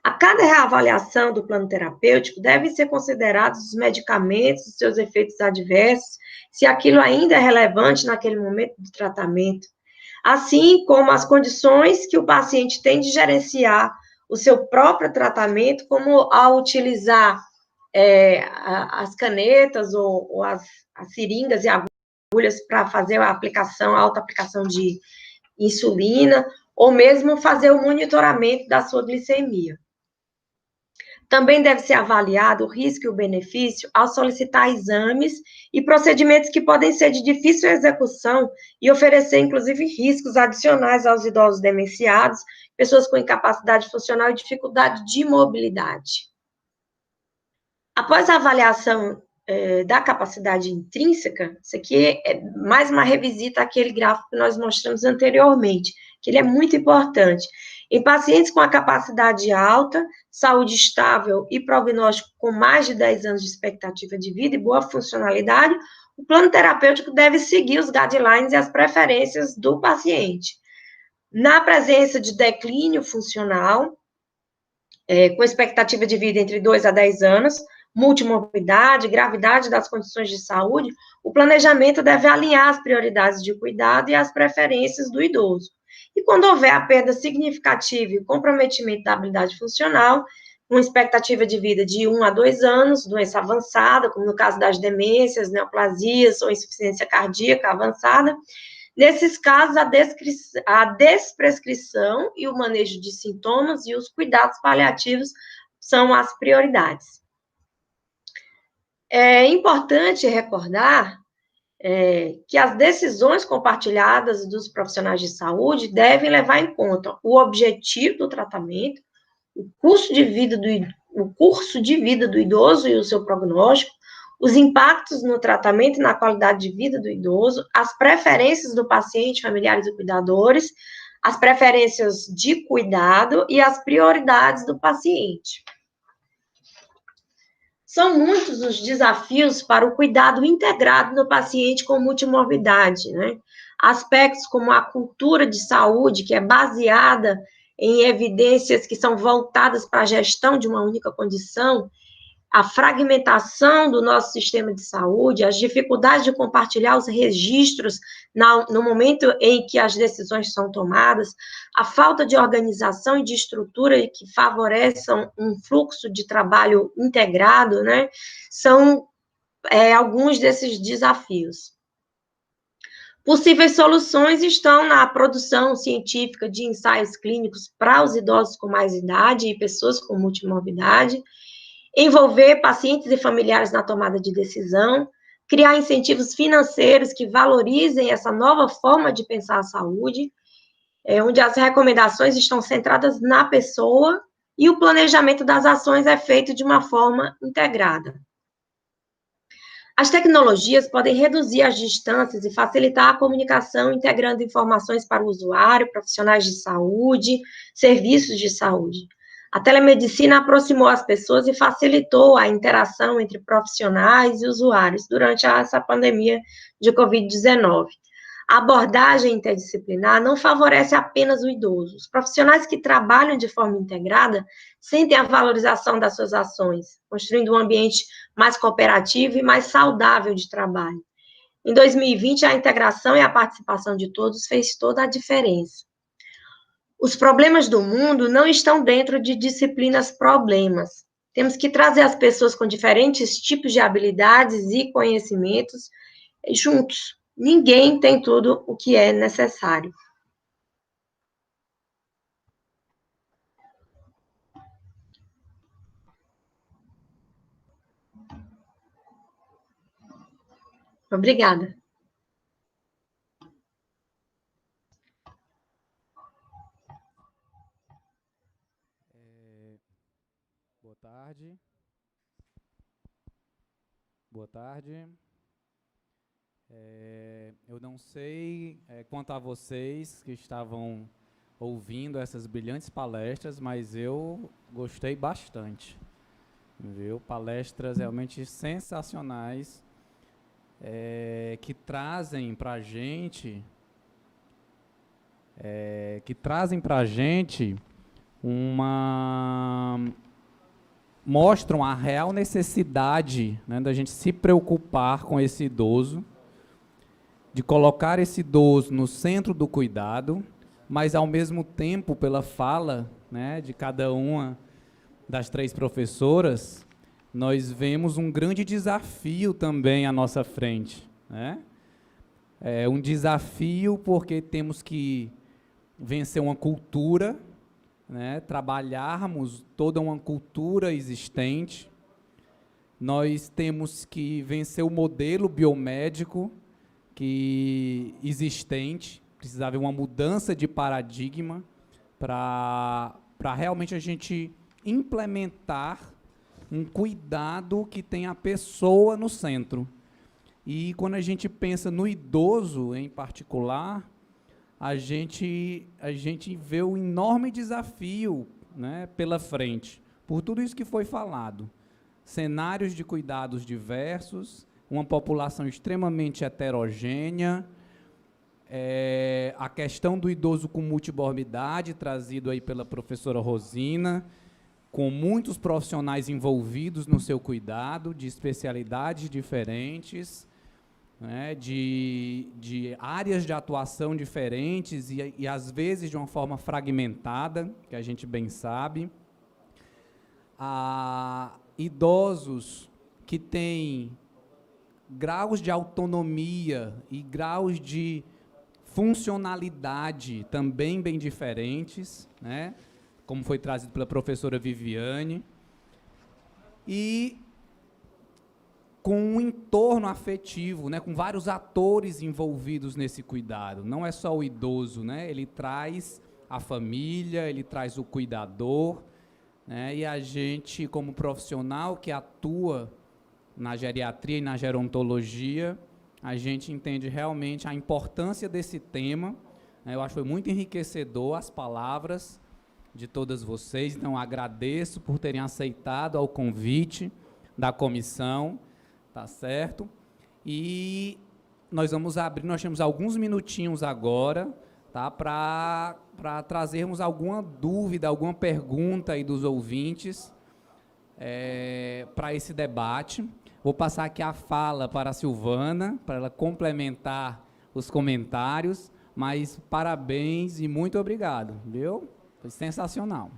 [SPEAKER 2] A cada reavaliação do plano terapêutico, devem ser considerados os medicamentos, os seus efeitos adversos, se aquilo ainda é relevante naquele momento do tratamento, assim como as condições que o paciente tem de gerenciar o seu próprio tratamento, como ao utilizar as canetas ou as seringas e agulhas para fazer a aplicação, a autoaplicação de insulina, ou mesmo fazer o monitoramento da sua glicemia. Também deve ser avaliado o risco e o benefício ao solicitar exames e procedimentos que podem ser de difícil execução e oferecer, inclusive, riscos adicionais aos idosos demenciados, pessoas com incapacidade funcional e dificuldade de mobilidade. Após a avaliação da capacidade intrínseca, isso aqui é mais uma revisita àquele gráfico que nós mostramos anteriormente, que ele é muito importante. Em pacientes com a capacidade alta, saúde estável e prognóstico com mais de 10 anos de expectativa de vida e boa funcionalidade, o plano terapêutico deve seguir os guidelines e as preferências do paciente. Na presença de declínio funcional, com expectativa de vida entre 2 a 10 anos, multimorbidade, gravidade das condições de saúde, o planejamento deve alinhar as prioridades de cuidado e as preferências do idoso. E quando houver a perda significativa e comprometimento da habilidade funcional, uma expectativa de vida de 1 a 2 anos, doença avançada, como no caso das demências, neoplasias ou insuficiência cardíaca avançada. Nesses casos, a desprescrição e o manejo de sintomas e os cuidados paliativos são as prioridades. É importante recordar que as decisões compartilhadas dos profissionais de saúde devem levar em conta o objetivo do tratamento, o curso de vida do idoso e o seu prognóstico, os impactos no tratamento e na qualidade de vida do idoso, as preferências do paciente, familiares e cuidadores, as preferências de cuidado e as prioridades do paciente. São muitos os desafios para o cuidado integrado no paciente com multimorbidade, né? Aspectos como a cultura de saúde, que é baseada em evidências que são voltadas para a gestão de uma única condição, a fragmentação do nosso sistema de saúde, as dificuldades de compartilhar os registros no momento em que as decisões são tomadas, a falta de organização e de estrutura que favoreçam um fluxo de trabalho integrado, né, são alguns desses desafios. Possíveis soluções estão na produção científica de ensaios clínicos para os idosos com mais idade e pessoas com multimorbidade, envolver pacientes e familiares na tomada de decisão, criar incentivos financeiros que valorizem essa nova forma de pensar a saúde, onde as recomendações estão centradas na pessoa e o planejamento das ações é feito de uma forma integrada. As tecnologias podem reduzir as distâncias e facilitar a comunicação, integrando informações para o usuário, profissionais de saúde, serviços de saúde. A telemedicina aproximou as pessoas e facilitou a interação entre profissionais e usuários durante essa pandemia de Covid-19. A abordagem interdisciplinar não favorece apenas o idoso. Os profissionais que trabalham de forma integrada sentem a valorização das suas ações, construindo um ambiente mais cooperativo e mais saudável de trabalho. Em 2020, a integração e a participação de todos fez toda a diferença. Os problemas do mundo não estão dentro de disciplinas problemas. Temos que trazer as pessoas com diferentes tipos de habilidades e conhecimentos juntos. Ninguém tem tudo o que é necessário. Obrigada.
[SPEAKER 3] Boa tarde. Boa tarde. Eu não sei quanto a vocês que estavam ouvindo essas brilhantes palestras, mas eu gostei bastante. Viu? Palestras realmente sensacionais que trazem para a gente mostram a real necessidade, né, da gente se preocupar com esse idoso, de colocar esse idoso no centro do cuidado, mas, ao mesmo tempo, pela fala, né, de cada uma das 3 professoras, nós vemos um grande desafio também à nossa frente, né? É um desafio porque temos que vencer uma cultura, né, trabalharmos toda uma cultura existente. Nós temos que vencer o modelo biomédico existente, precisa haver uma mudança de paradigma para realmente a gente implementar um cuidado que tenha a pessoa no centro. E quando a gente pensa no idoso em particular, a gente vê um enorme desafio, né, pela frente, por tudo isso que foi falado. Cenários de cuidados diversos, uma população extremamente heterogênea, a questão do idoso com multimorbidade, trazido aí pela professora Rosina, com muitos profissionais envolvidos no seu cuidado, de especialidades diferentes, né, de áreas de atuação diferentes e, às vezes, de uma forma fragmentada, que a gente bem sabe. Idosos que têm graus de autonomia e graus de funcionalidade também bem diferentes, né? Como foi trazido pela professora Viviane, e com um entorno afetivo, né? Com vários atores envolvidos nesse cuidado. Não é só o idoso, né? Ele traz a família, ele traz o cuidador, né? E a gente, como profissional que atua na geriatria e na gerontologia, a gente entende realmente a importância desse tema, né? Eu acho que foi muito enriquecedor as palavras de todas vocês, então agradeço por terem aceitado ao convite da comissão, tá certo? E nós vamos abrir, nós temos alguns minutinhos agora, tá? Para trazermos alguma dúvida, alguma pergunta aí dos ouvintes para esse debate. Vou passar aqui a fala para a Silvana, para ela complementar os comentários, mas parabéns e muito obrigado, viu? Foi sensacional.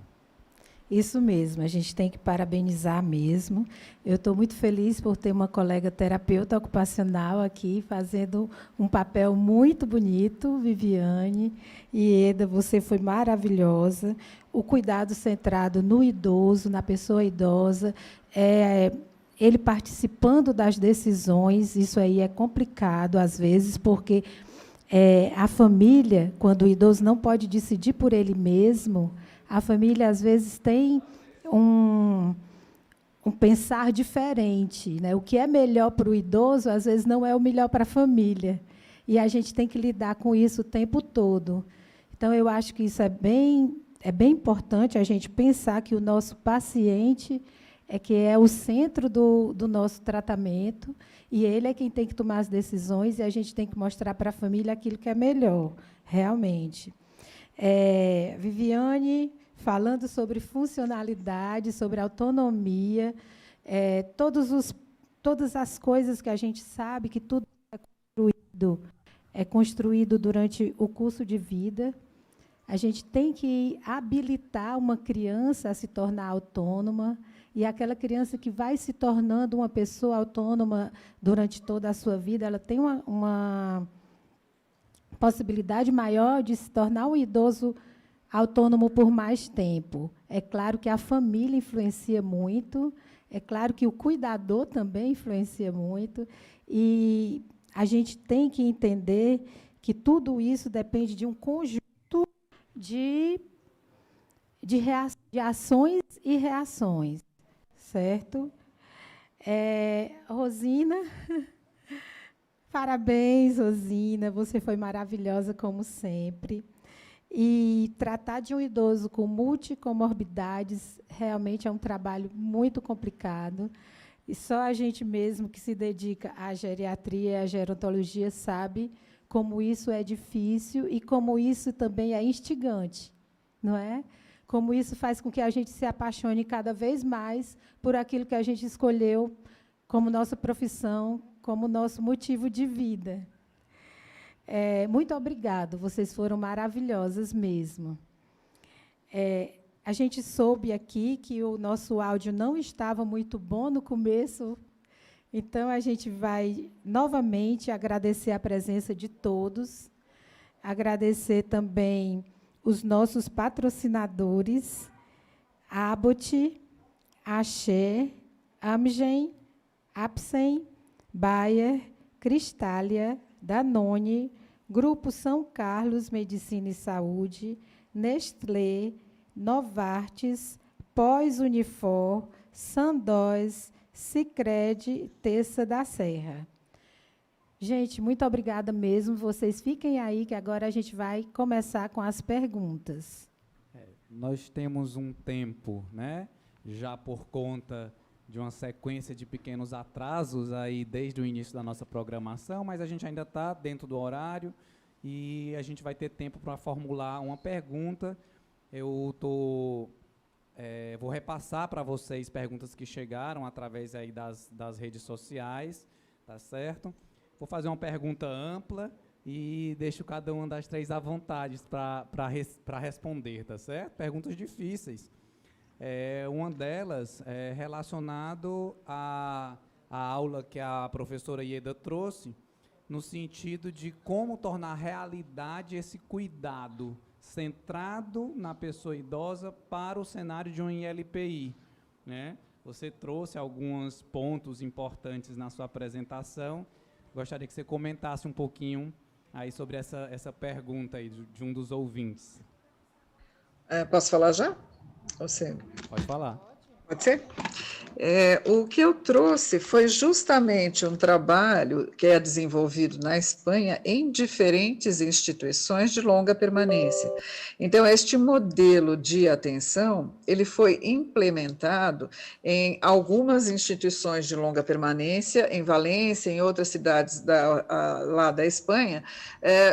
[SPEAKER 4] Isso mesmo, a gente tem que parabenizar mesmo. Eu estou muito feliz por ter uma colega terapeuta ocupacional aqui, fazendo um papel muito bonito, Viviane. E Eda, você foi maravilhosa. O cuidado centrado no idoso, na pessoa idosa, ele participando das decisões, isso aí é complicado, às vezes, porque a família, quando o idoso não pode decidir por ele mesmo, a família, às vezes, tem um pensar diferente, né? O que é melhor para o idoso, às vezes, não é o melhor para a família. E a gente tem que lidar com isso o tempo todo. Então, eu acho que isso é bem importante, a gente pensar que o nosso paciente que é o centro do nosso tratamento, e ele é quem tem que tomar as decisões, e a gente tem que mostrar para a família aquilo que é melhor, realmente. Viviane, falando sobre funcionalidade, sobre autonomia, todas as coisas que a gente sabe que tudo é construído durante o curso de vida. A gente tem que habilitar uma criança a se tornar autônoma, e aquela criança que vai se tornando uma pessoa autônoma durante toda a sua vida, ela tem uma possibilidade maior de se tornar um idoso autônomo por mais tempo. É claro que a família influencia muito, é claro que o cuidador também influencia muito, e a gente tem que entender que tudo isso depende de um conjunto de ações e reações, certo? Rosina, parabéns, Rosina, você foi maravilhosa como sempre. E tratar de um idoso com multicomorbidades realmente é um trabalho muito complicado. E só a gente mesmo que se dedica à geriatria e à gerontologia sabe como isso é difícil e como isso também é instigante, não é? Como isso faz com que a gente se apaixone cada vez mais por aquilo que a gente escolheu como nossa profissão, como nosso motivo de vida. Muito obrigado, vocês foram maravilhosas mesmo. A gente soube aqui que o nosso áudio não estava muito bom no começo, então a gente vai novamente agradecer a presença de todos, agradecer também os nossos patrocinadores, Abbott, Axé, Amgen, Apsen, Bayer, Cristália, Danone, Grupo São Carlos Medicina e Saúde, Nestlé, Novartis, Pós-Unifor, Sandoz, Sicredi, Terça da Serra. Gente, muito obrigada mesmo. Vocês fiquem aí, que agora a gente vai começar com as perguntas.
[SPEAKER 3] Nós temos um tempo, né, já por conta de uma sequência de pequenos atrasos aí desde o início da nossa programação, mas a gente ainda está dentro do horário e a gente vai ter tempo para formular uma pergunta. Eu vou vou repassar para vocês perguntas que chegaram através aí das redes sociais, tá certo? Vou fazer uma pergunta ampla e deixo cada uma das três à vontade para responder, tá certo? Perguntas difíceis. Uma delas é relacionado à aula que a professora Ieda trouxe, no sentido de como tornar realidade esse cuidado centrado na pessoa idosa para o cenário de um ILPI, né? Você trouxe alguns pontos importantes na sua apresentação. Gostaria que você comentasse um pouquinho aí sobre essa pergunta aí de um dos ouvintes.
[SPEAKER 5] Posso falar já? Você?
[SPEAKER 3] Pode falar.
[SPEAKER 5] Pode ser? O que eu trouxe foi justamente um trabalho que é desenvolvido na Espanha em diferentes instituições de longa permanência. Então, este modelo de atenção, ele foi implementado em algumas instituições de longa permanência, em Valência, em outras cidades lá da Espanha,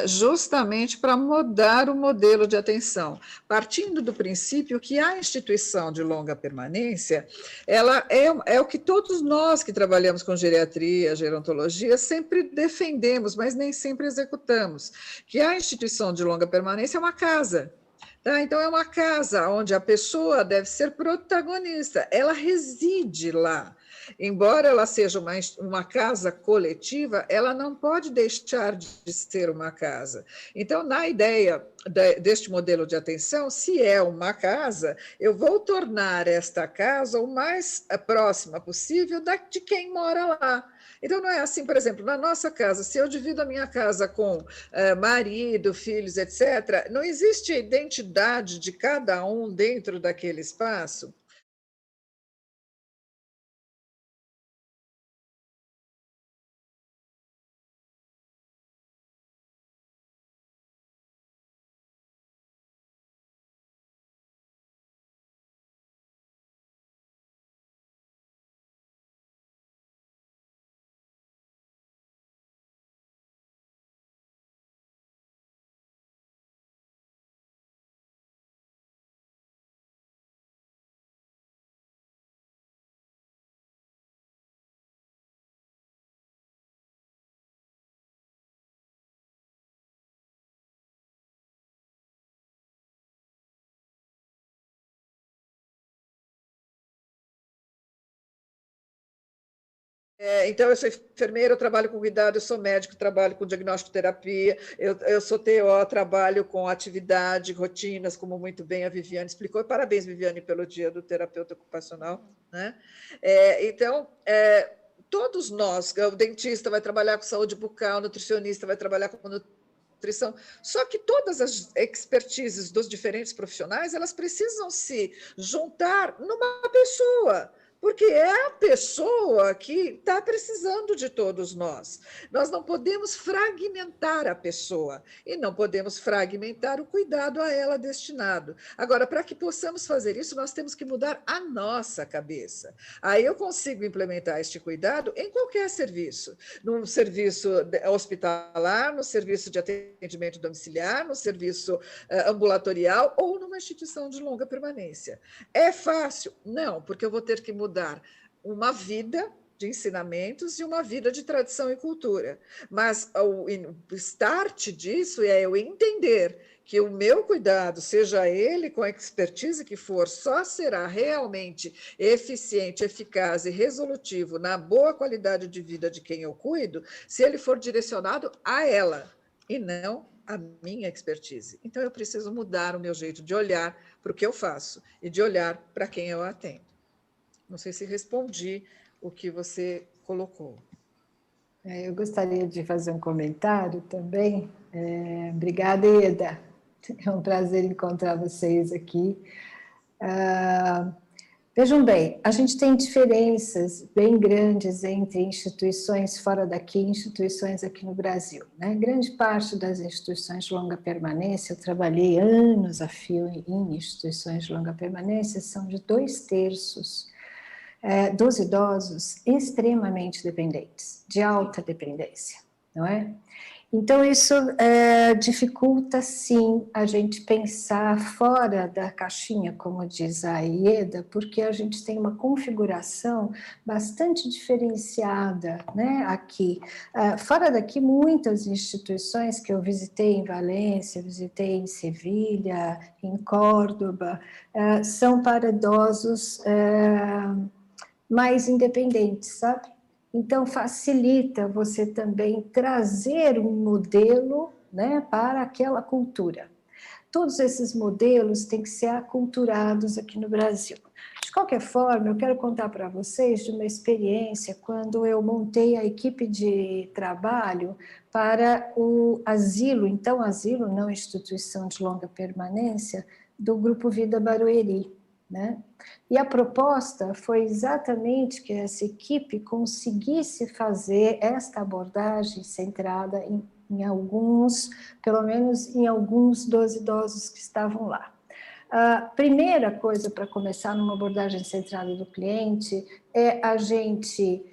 [SPEAKER 5] justamente para mudar o modelo de atenção, partindo do princípio que a instituição de longa permanência, ela é o que todos nós que trabalhamos com geriatria, gerontologia, sempre defendemos, mas nem sempre executamos, que a instituição de longa permanência é uma casa. Tá? Então, é uma casa onde a pessoa deve ser protagonista, ela reside lá. Embora ela seja uma casa coletiva, ela não pode deixar de ser uma casa. Então, na ideia deste modelo de atenção, se é uma casa, eu vou tornar esta casa o mais próxima possível de quem mora lá. Então, não é assim, por exemplo, na nossa casa, se eu divido a minha casa com marido, filhos, etc., não existe a identidade de cada um dentro daquele espaço? Então, eu sou enfermeira, eu trabalho com cuidado, eu sou médico, trabalho com diagnóstico terapia, eu sou TO, trabalho com atividade, rotinas, como muito bem a Viviane explicou. Parabéns, Viviane, pelo dia do terapeuta ocupacional, né? Então, todos nós, o dentista vai trabalhar com saúde bucal, o nutricionista vai trabalhar com nutrição, só que todas as expertises dos diferentes profissionais, elas precisam se juntar numa pessoa, porque é a pessoa que está precisando de todos nós. Nós não podemos fragmentar a pessoa e não podemos fragmentar o cuidado a ela destinado. Agora, para que possamos fazer isso, nós temos que mudar a nossa cabeça. Aí eu consigo implementar este cuidado em qualquer serviço, num serviço hospitalar, no serviço de atendimento domiciliar, no serviço ambulatorial ou numa instituição de longa permanência. É fácil? Não, porque eu vou ter que mudar uma vida de ensinamentos e uma vida de tradição e cultura. Mas o start disso é eu entender que o meu cuidado, seja ele com a expertise que for, só será realmente eficiente, eficaz e resolutivo na boa qualidade de vida de quem eu cuido, se ele for direcionado a ela e não a minha expertise. Então, eu preciso mudar o meu jeito de olhar para o que eu faço e de olhar para quem eu atendo. Não sei se respondi o que você colocou.
[SPEAKER 1] Eu gostaria de fazer um comentário também. Obrigada, Ieda. É um prazer encontrar vocês aqui. Vejam bem, a gente tem diferenças bem grandes entre instituições fora daqui e instituições aqui no Brasil, né? Grande parte das instituições de longa permanência, eu trabalhei anos a fio em instituições de longa permanência, são de 2/3 dos idosos extremamente dependentes, de alta dependência, não é? Então, isso dificulta, sim, a gente pensar fora da caixinha, como diz a Ieda, porque a gente tem uma configuração bastante diferenciada, né, aqui. Fora daqui, muitas instituições que eu visitei em Valência, visitei em Sevilha, em Córdoba, são para idosos mais independentes, sabe? Então, facilita você também trazer um modelo, né, para aquela cultura. Todos esses modelos têm que ser aculturados aqui no Brasil. De qualquer forma, eu quero contar para vocês de uma experiência quando eu montei a equipe de trabalho para o asilo, então asilo, não instituição de longa permanência, do Grupo Vida Barueri, né? E a proposta foi exatamente que essa equipe conseguisse fazer esta abordagem centrada em alguns, pelo menos em alguns dos idosos que estavam lá. A primeira coisa para começar numa abordagem centrada do cliente é a gente,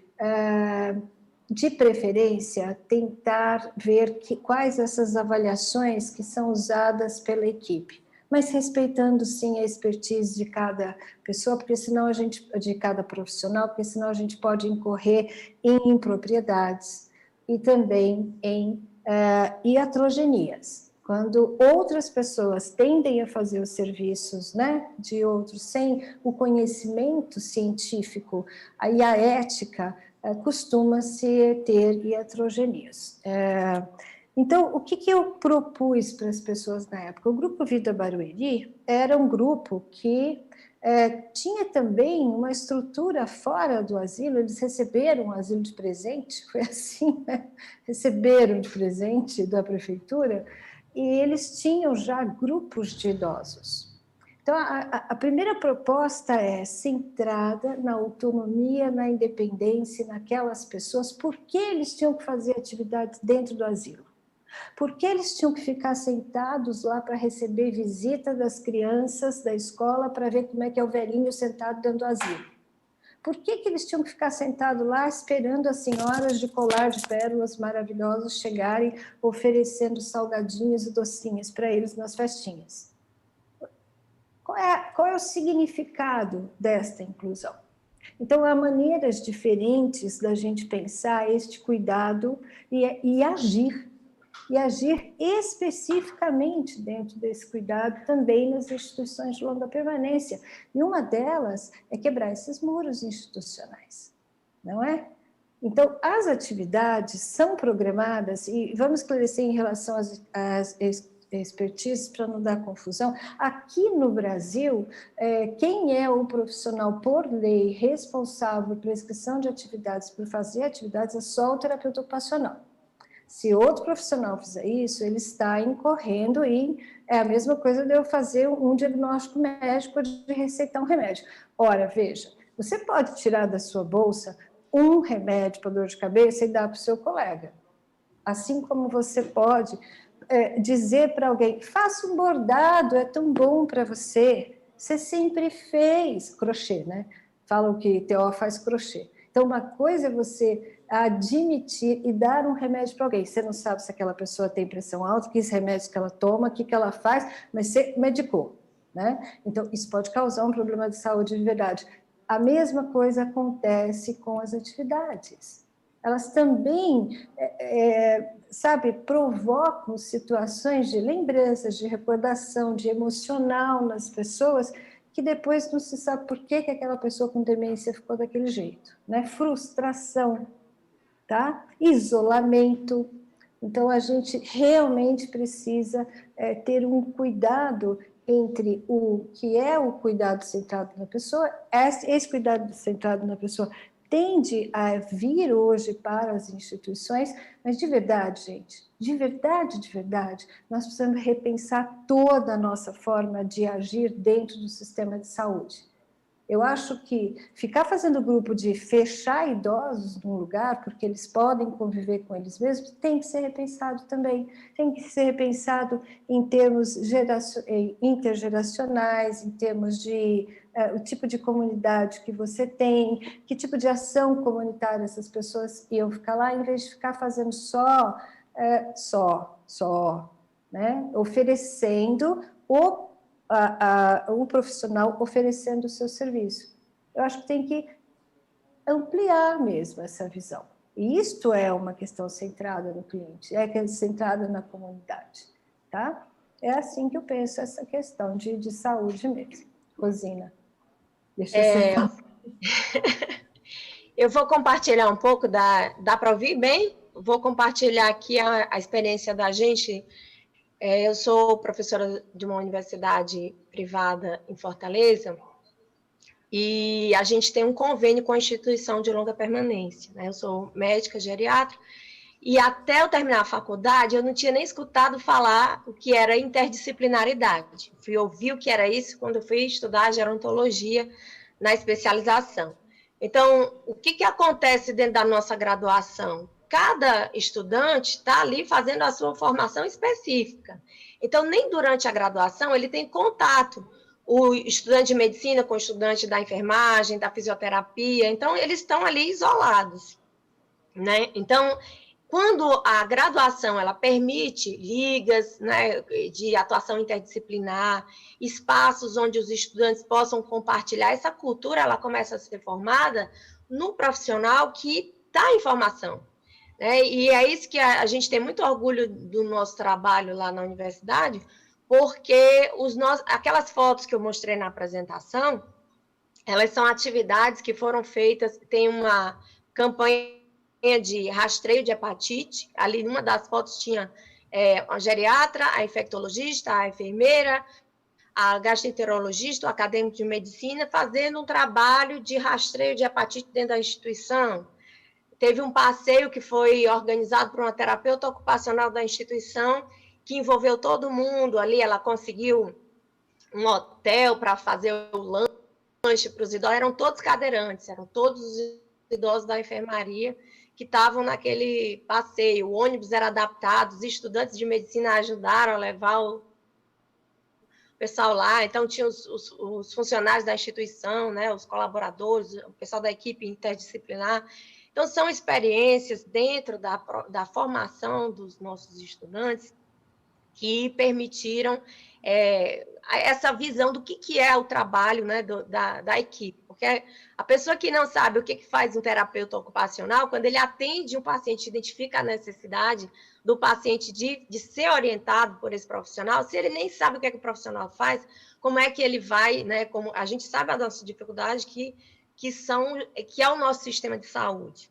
[SPEAKER 1] de preferência, tentar ver quais essas avaliações que são usadas pela equipe, mas respeitando sim a expertise de cada pessoa, porque senão a gente, de cada profissional, porque senão a gente pode incorrer em impropriedades e também em iatrogenias. Quando outras pessoas tendem a fazer os serviços, né, de outros sem o conhecimento científico e a ética, costuma-se ter iatrogenias. Então, o que eu propus para as pessoas na época? O Grupo Vida Barueri era um grupo que tinha também uma estrutura fora do asilo, eles receberam um asilo de presente, foi assim, né? Receberam de presente da prefeitura, e eles tinham já grupos de idosos. Então, a primeira proposta é centrada na autonomia, na independência, naquelas pessoas, por que eles tinham que fazer atividades dentro do asilo? Por que eles tinham que ficar sentados lá para receber visita das crianças da escola para ver como é que é o velhinho sentado dentro do asilo? Por que eles tinham que ficar sentados lá esperando as senhoras de colar de pérolas maravilhosas chegarem oferecendo salgadinhos e docinhos para eles nas festinhas? Qual é o significado desta inclusão? Então, há maneiras diferentes da gente pensar este cuidado e agir especificamente dentro desse cuidado também nas instituições de longa permanência. E uma delas é quebrar esses muros institucionais, não é? Então, as atividades são programadas, e vamos esclarecer em relação às expertise para não dar confusão. Aqui no Brasil, quem é o profissional por lei responsável por prescrição de atividades, por fazer atividades, é só o terapeuta ocupacional. Se outro profissional fizer isso, ele está incorrendo em... É a mesma coisa de eu fazer um diagnóstico médico de receitar um remédio. Ora, veja, você pode tirar da sua bolsa um remédio para dor de cabeça e dar para o seu colega. Assim como você pode dizer para alguém, faça um bordado, é tão bom para você. Você sempre fez crochê, né? Falam que TO faz crochê. Então, uma coisa é você admitir e dar um remédio para alguém. Você não sabe se aquela pessoa tem pressão alta, que remédios que ela toma, o que ela faz, mas você medicou, né? Então, isso pode causar um problema de saúde de verdade. A mesma coisa acontece com as atividades. Elas também, sabe, provocam situações de lembranças, de recordação, de emocional nas pessoas, que depois não se sabe por que aquela pessoa com demência ficou daquele jeito, né? Frustração, tá? Isolamento. Então, a gente realmente precisa ter um cuidado entre o que é o cuidado centrado na pessoa, esse cuidado centrado na pessoa tende a vir hoje para as instituições, mas de verdade, gente, de verdade, nós precisamos repensar toda a nossa forma de agir dentro do sistema de saúde. Eu acho que ficar fazendo grupo de fechar idosos num lugar, porque eles podem conviver com eles mesmos, tem que ser repensado também. Tem que ser repensado em termos intergeracionais, em termos de o tipo de comunidade que você tem, que tipo de ação comunitária essas pessoas iam ficar lá, em vez de ficar fazendo só só, né? Oferecendo o profissional oferecendo o seu serviço. Eu acho que tem que ampliar mesmo essa visão. E isto é uma questão centrada no cliente, centrada na comunidade, tá? É assim que eu penso essa questão de saúde mesmo. Rosina, deixa eu falar.
[SPEAKER 2] Eu vou compartilhar um pouco, dá para ouvir bem? Vou compartilhar aqui a experiência da gente. Eu sou professora de uma universidade privada em Fortaleza, e a gente tem um convênio com a instituição de longa permanência, né? Eu sou médica geriatra, e até eu terminar a faculdade, eu não tinha nem escutado falar o que era interdisciplinaridade. Fui ouvir o que era isso quando eu fui estudar gerontologia na especialização. Então, o que acontece dentro da nossa graduação? Cada estudante está ali fazendo a sua formação específica. Então, nem durante a graduação ele tem contato. O estudante de medicina com o estudante da enfermagem, da fisioterapia. Então, eles estão ali isolados, né? Então, quando a graduação ela permite ligas, né, de atuação interdisciplinar, espaços onde os estudantes possam compartilhar, essa cultura ela começa a ser formada no profissional que está em formação, né? E é isso que a gente tem muito orgulho do nosso trabalho lá na universidade, porque aquelas fotos que eu mostrei na apresentação, elas são atividades que foram feitas, tem uma campanha de rastreio de hepatite, ali numa das fotos tinha a geriatra, a infectologista, a enfermeira, a gastroenterologista, o acadêmico de medicina, fazendo um trabalho de rastreio de hepatite dentro da instituição. Teve um passeio que foi organizado por uma terapeuta ocupacional da instituição, que envolveu todo mundo ali, ela conseguiu um hotel para fazer o lanche para os idosos, eram todos cadeirantes, eram todos os idosos da enfermaria que estavam naquele passeio, o ônibus era adaptado, os estudantes de medicina ajudaram a levar o pessoal lá, então tinha os funcionários da instituição, né, os colaboradores, o pessoal da equipe interdisciplinar. Então, são experiências dentro da formação dos nossos estudantes que permitiram essa visão do que é o trabalho, né, da equipe. Porque a pessoa que não sabe o que faz um terapeuta ocupacional, quando ele atende um paciente, identifica a necessidade do paciente de ser orientado por esse profissional, se ele nem sabe o que o profissional faz, como é que ele vai, né, como a gente sabe a nossa dificuldade, que é o nosso sistema de saúde,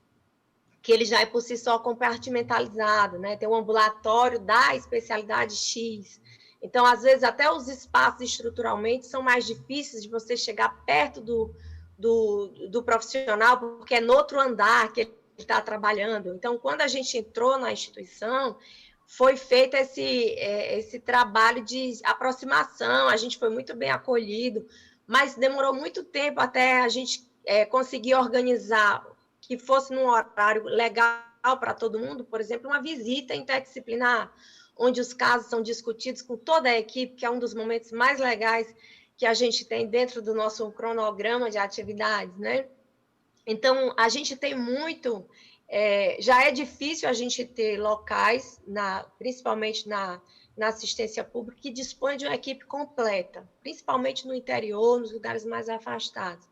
[SPEAKER 2] que ele já é por si só compartimentalizado, né? Tem um ambulatório da especialidade X. Então, às vezes, até os espaços estruturalmente são mais difíceis de você chegar perto do profissional, porque é no outro andar que ele está trabalhando. Então, quando a gente entrou na instituição, foi feito esse trabalho de aproximação, a gente foi muito bem acolhido, mas demorou muito tempo até a gente conseguir organizar que fosse num horário legal para todo mundo, por exemplo, uma visita interdisciplinar, onde os casos são discutidos com toda a equipe, que é um dos momentos mais legais que a gente tem dentro do nosso cronograma de atividades, né? Então, a gente tem muito... já é difícil a gente ter locais, principalmente na assistência pública, que dispõem de uma equipe completa, principalmente no interior, nos lugares mais afastados.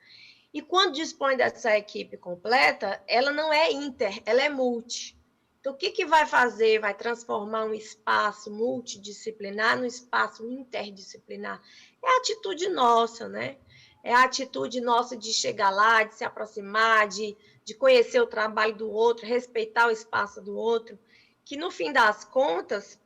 [SPEAKER 2] E quando dispõe dessa equipe completa, ela não é inter, ela é multi. Então, o que vai fazer? Vai transformar um espaço multidisciplinar num espaço interdisciplinar. É a atitude nossa, né? É a atitude nossa de chegar lá, de se aproximar, de conhecer o trabalho do outro, respeitar o espaço do outro, que no fim das contas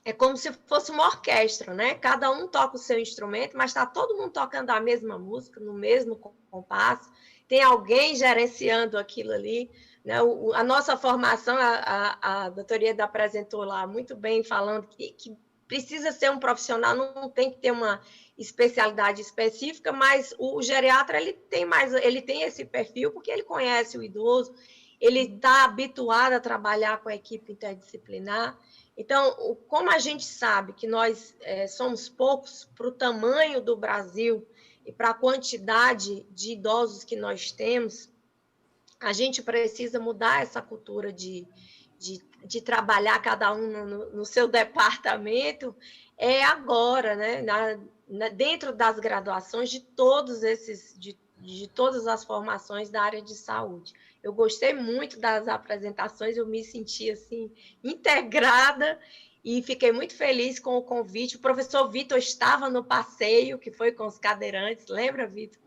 [SPEAKER 2] é como se fosse uma orquestra, né? Cada um toca o seu instrumento, mas está todo mundo tocando a mesma música, no mesmo compasso. Tem alguém gerenciando aquilo ali, né? A nossa formação, a doutora Ieda apresentou lá muito bem, falando que precisa ser um profissional, não tem que ter uma especialidade específica, mas o geriatra ele tem esse perfil porque ele conhece o idoso, ele está habituado a trabalhar com a equipe interdisciplinar. Então, como a gente sabe que nós somos poucos para o tamanho do Brasil e para a quantidade de idosos que nós temos, a gente precisa mudar essa cultura de de trabalhar cada um no seu departamento, é agora, né? Dentro das graduações de de todas as formações da área de saúde. Eu gostei muito das apresentações, eu me senti assim integrada e fiquei muito feliz com o convite. O professor Vitor estava no passeio, que foi com os cadeirantes, lembra, Vitor?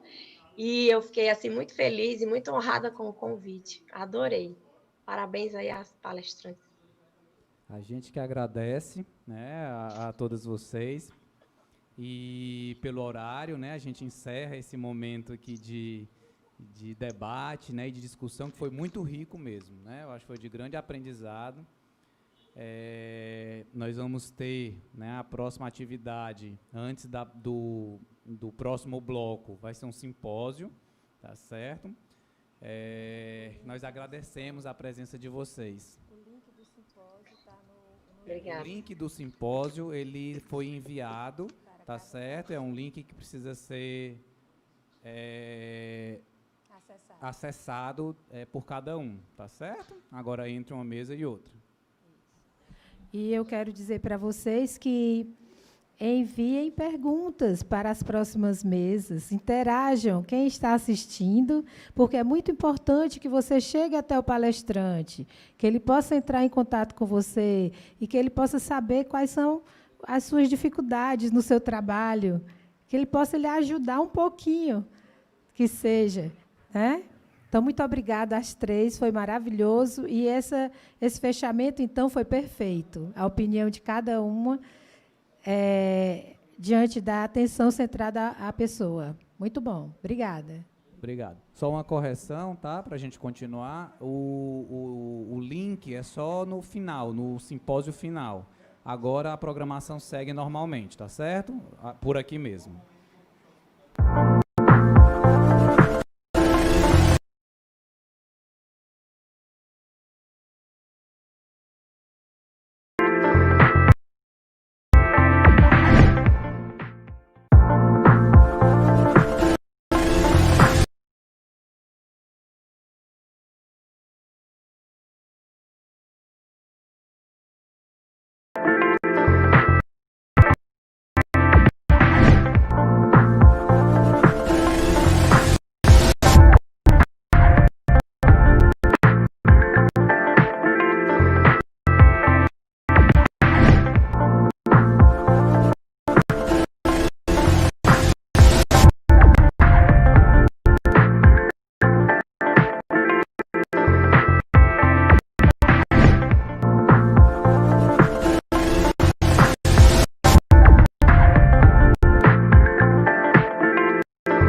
[SPEAKER 2] E eu fiquei assim muito feliz e muito honrada com o convite. Adorei. Parabéns aí às palestrantes.
[SPEAKER 3] A gente que agradece, né, a todos vocês. E pelo horário, né, a gente encerra esse momento aqui de debate, né, e de discussão, que foi muito rico mesmo, né? Eu acho que foi de grande aprendizado. Nós vamos ter, né, a próxima atividade, antes do próximo bloco, vai ser um simpósio, tá certo? Nós agradecemos a presença de vocês.
[SPEAKER 2] Obrigada.
[SPEAKER 3] O link do simpósio, ele foi enviado, tá certo? É um link que precisa ser acessado por cada um, tá certo? Agora entre uma mesa e outra.
[SPEAKER 4] E eu quero dizer para vocês que enviem perguntas para as próximas mesas, interajam quem está assistindo, porque é muito importante que você chegue até o palestrante, que ele possa entrar em contato com você e que ele possa saber quais são as suas dificuldades no seu trabalho, que ele possa lhe ajudar um pouquinho, que seja, né? Então, muito obrigada às três, foi maravilhoso, e esse fechamento, então, foi perfeito. A opinião de cada uma diante da atenção centrada à pessoa. Muito bom. Obrigada.
[SPEAKER 3] Obrigado. Só uma correção, tá? Para a gente continuar. O link é só no final, no simpósio final. Agora a programação segue normalmente, tá certo? Por aqui mesmo.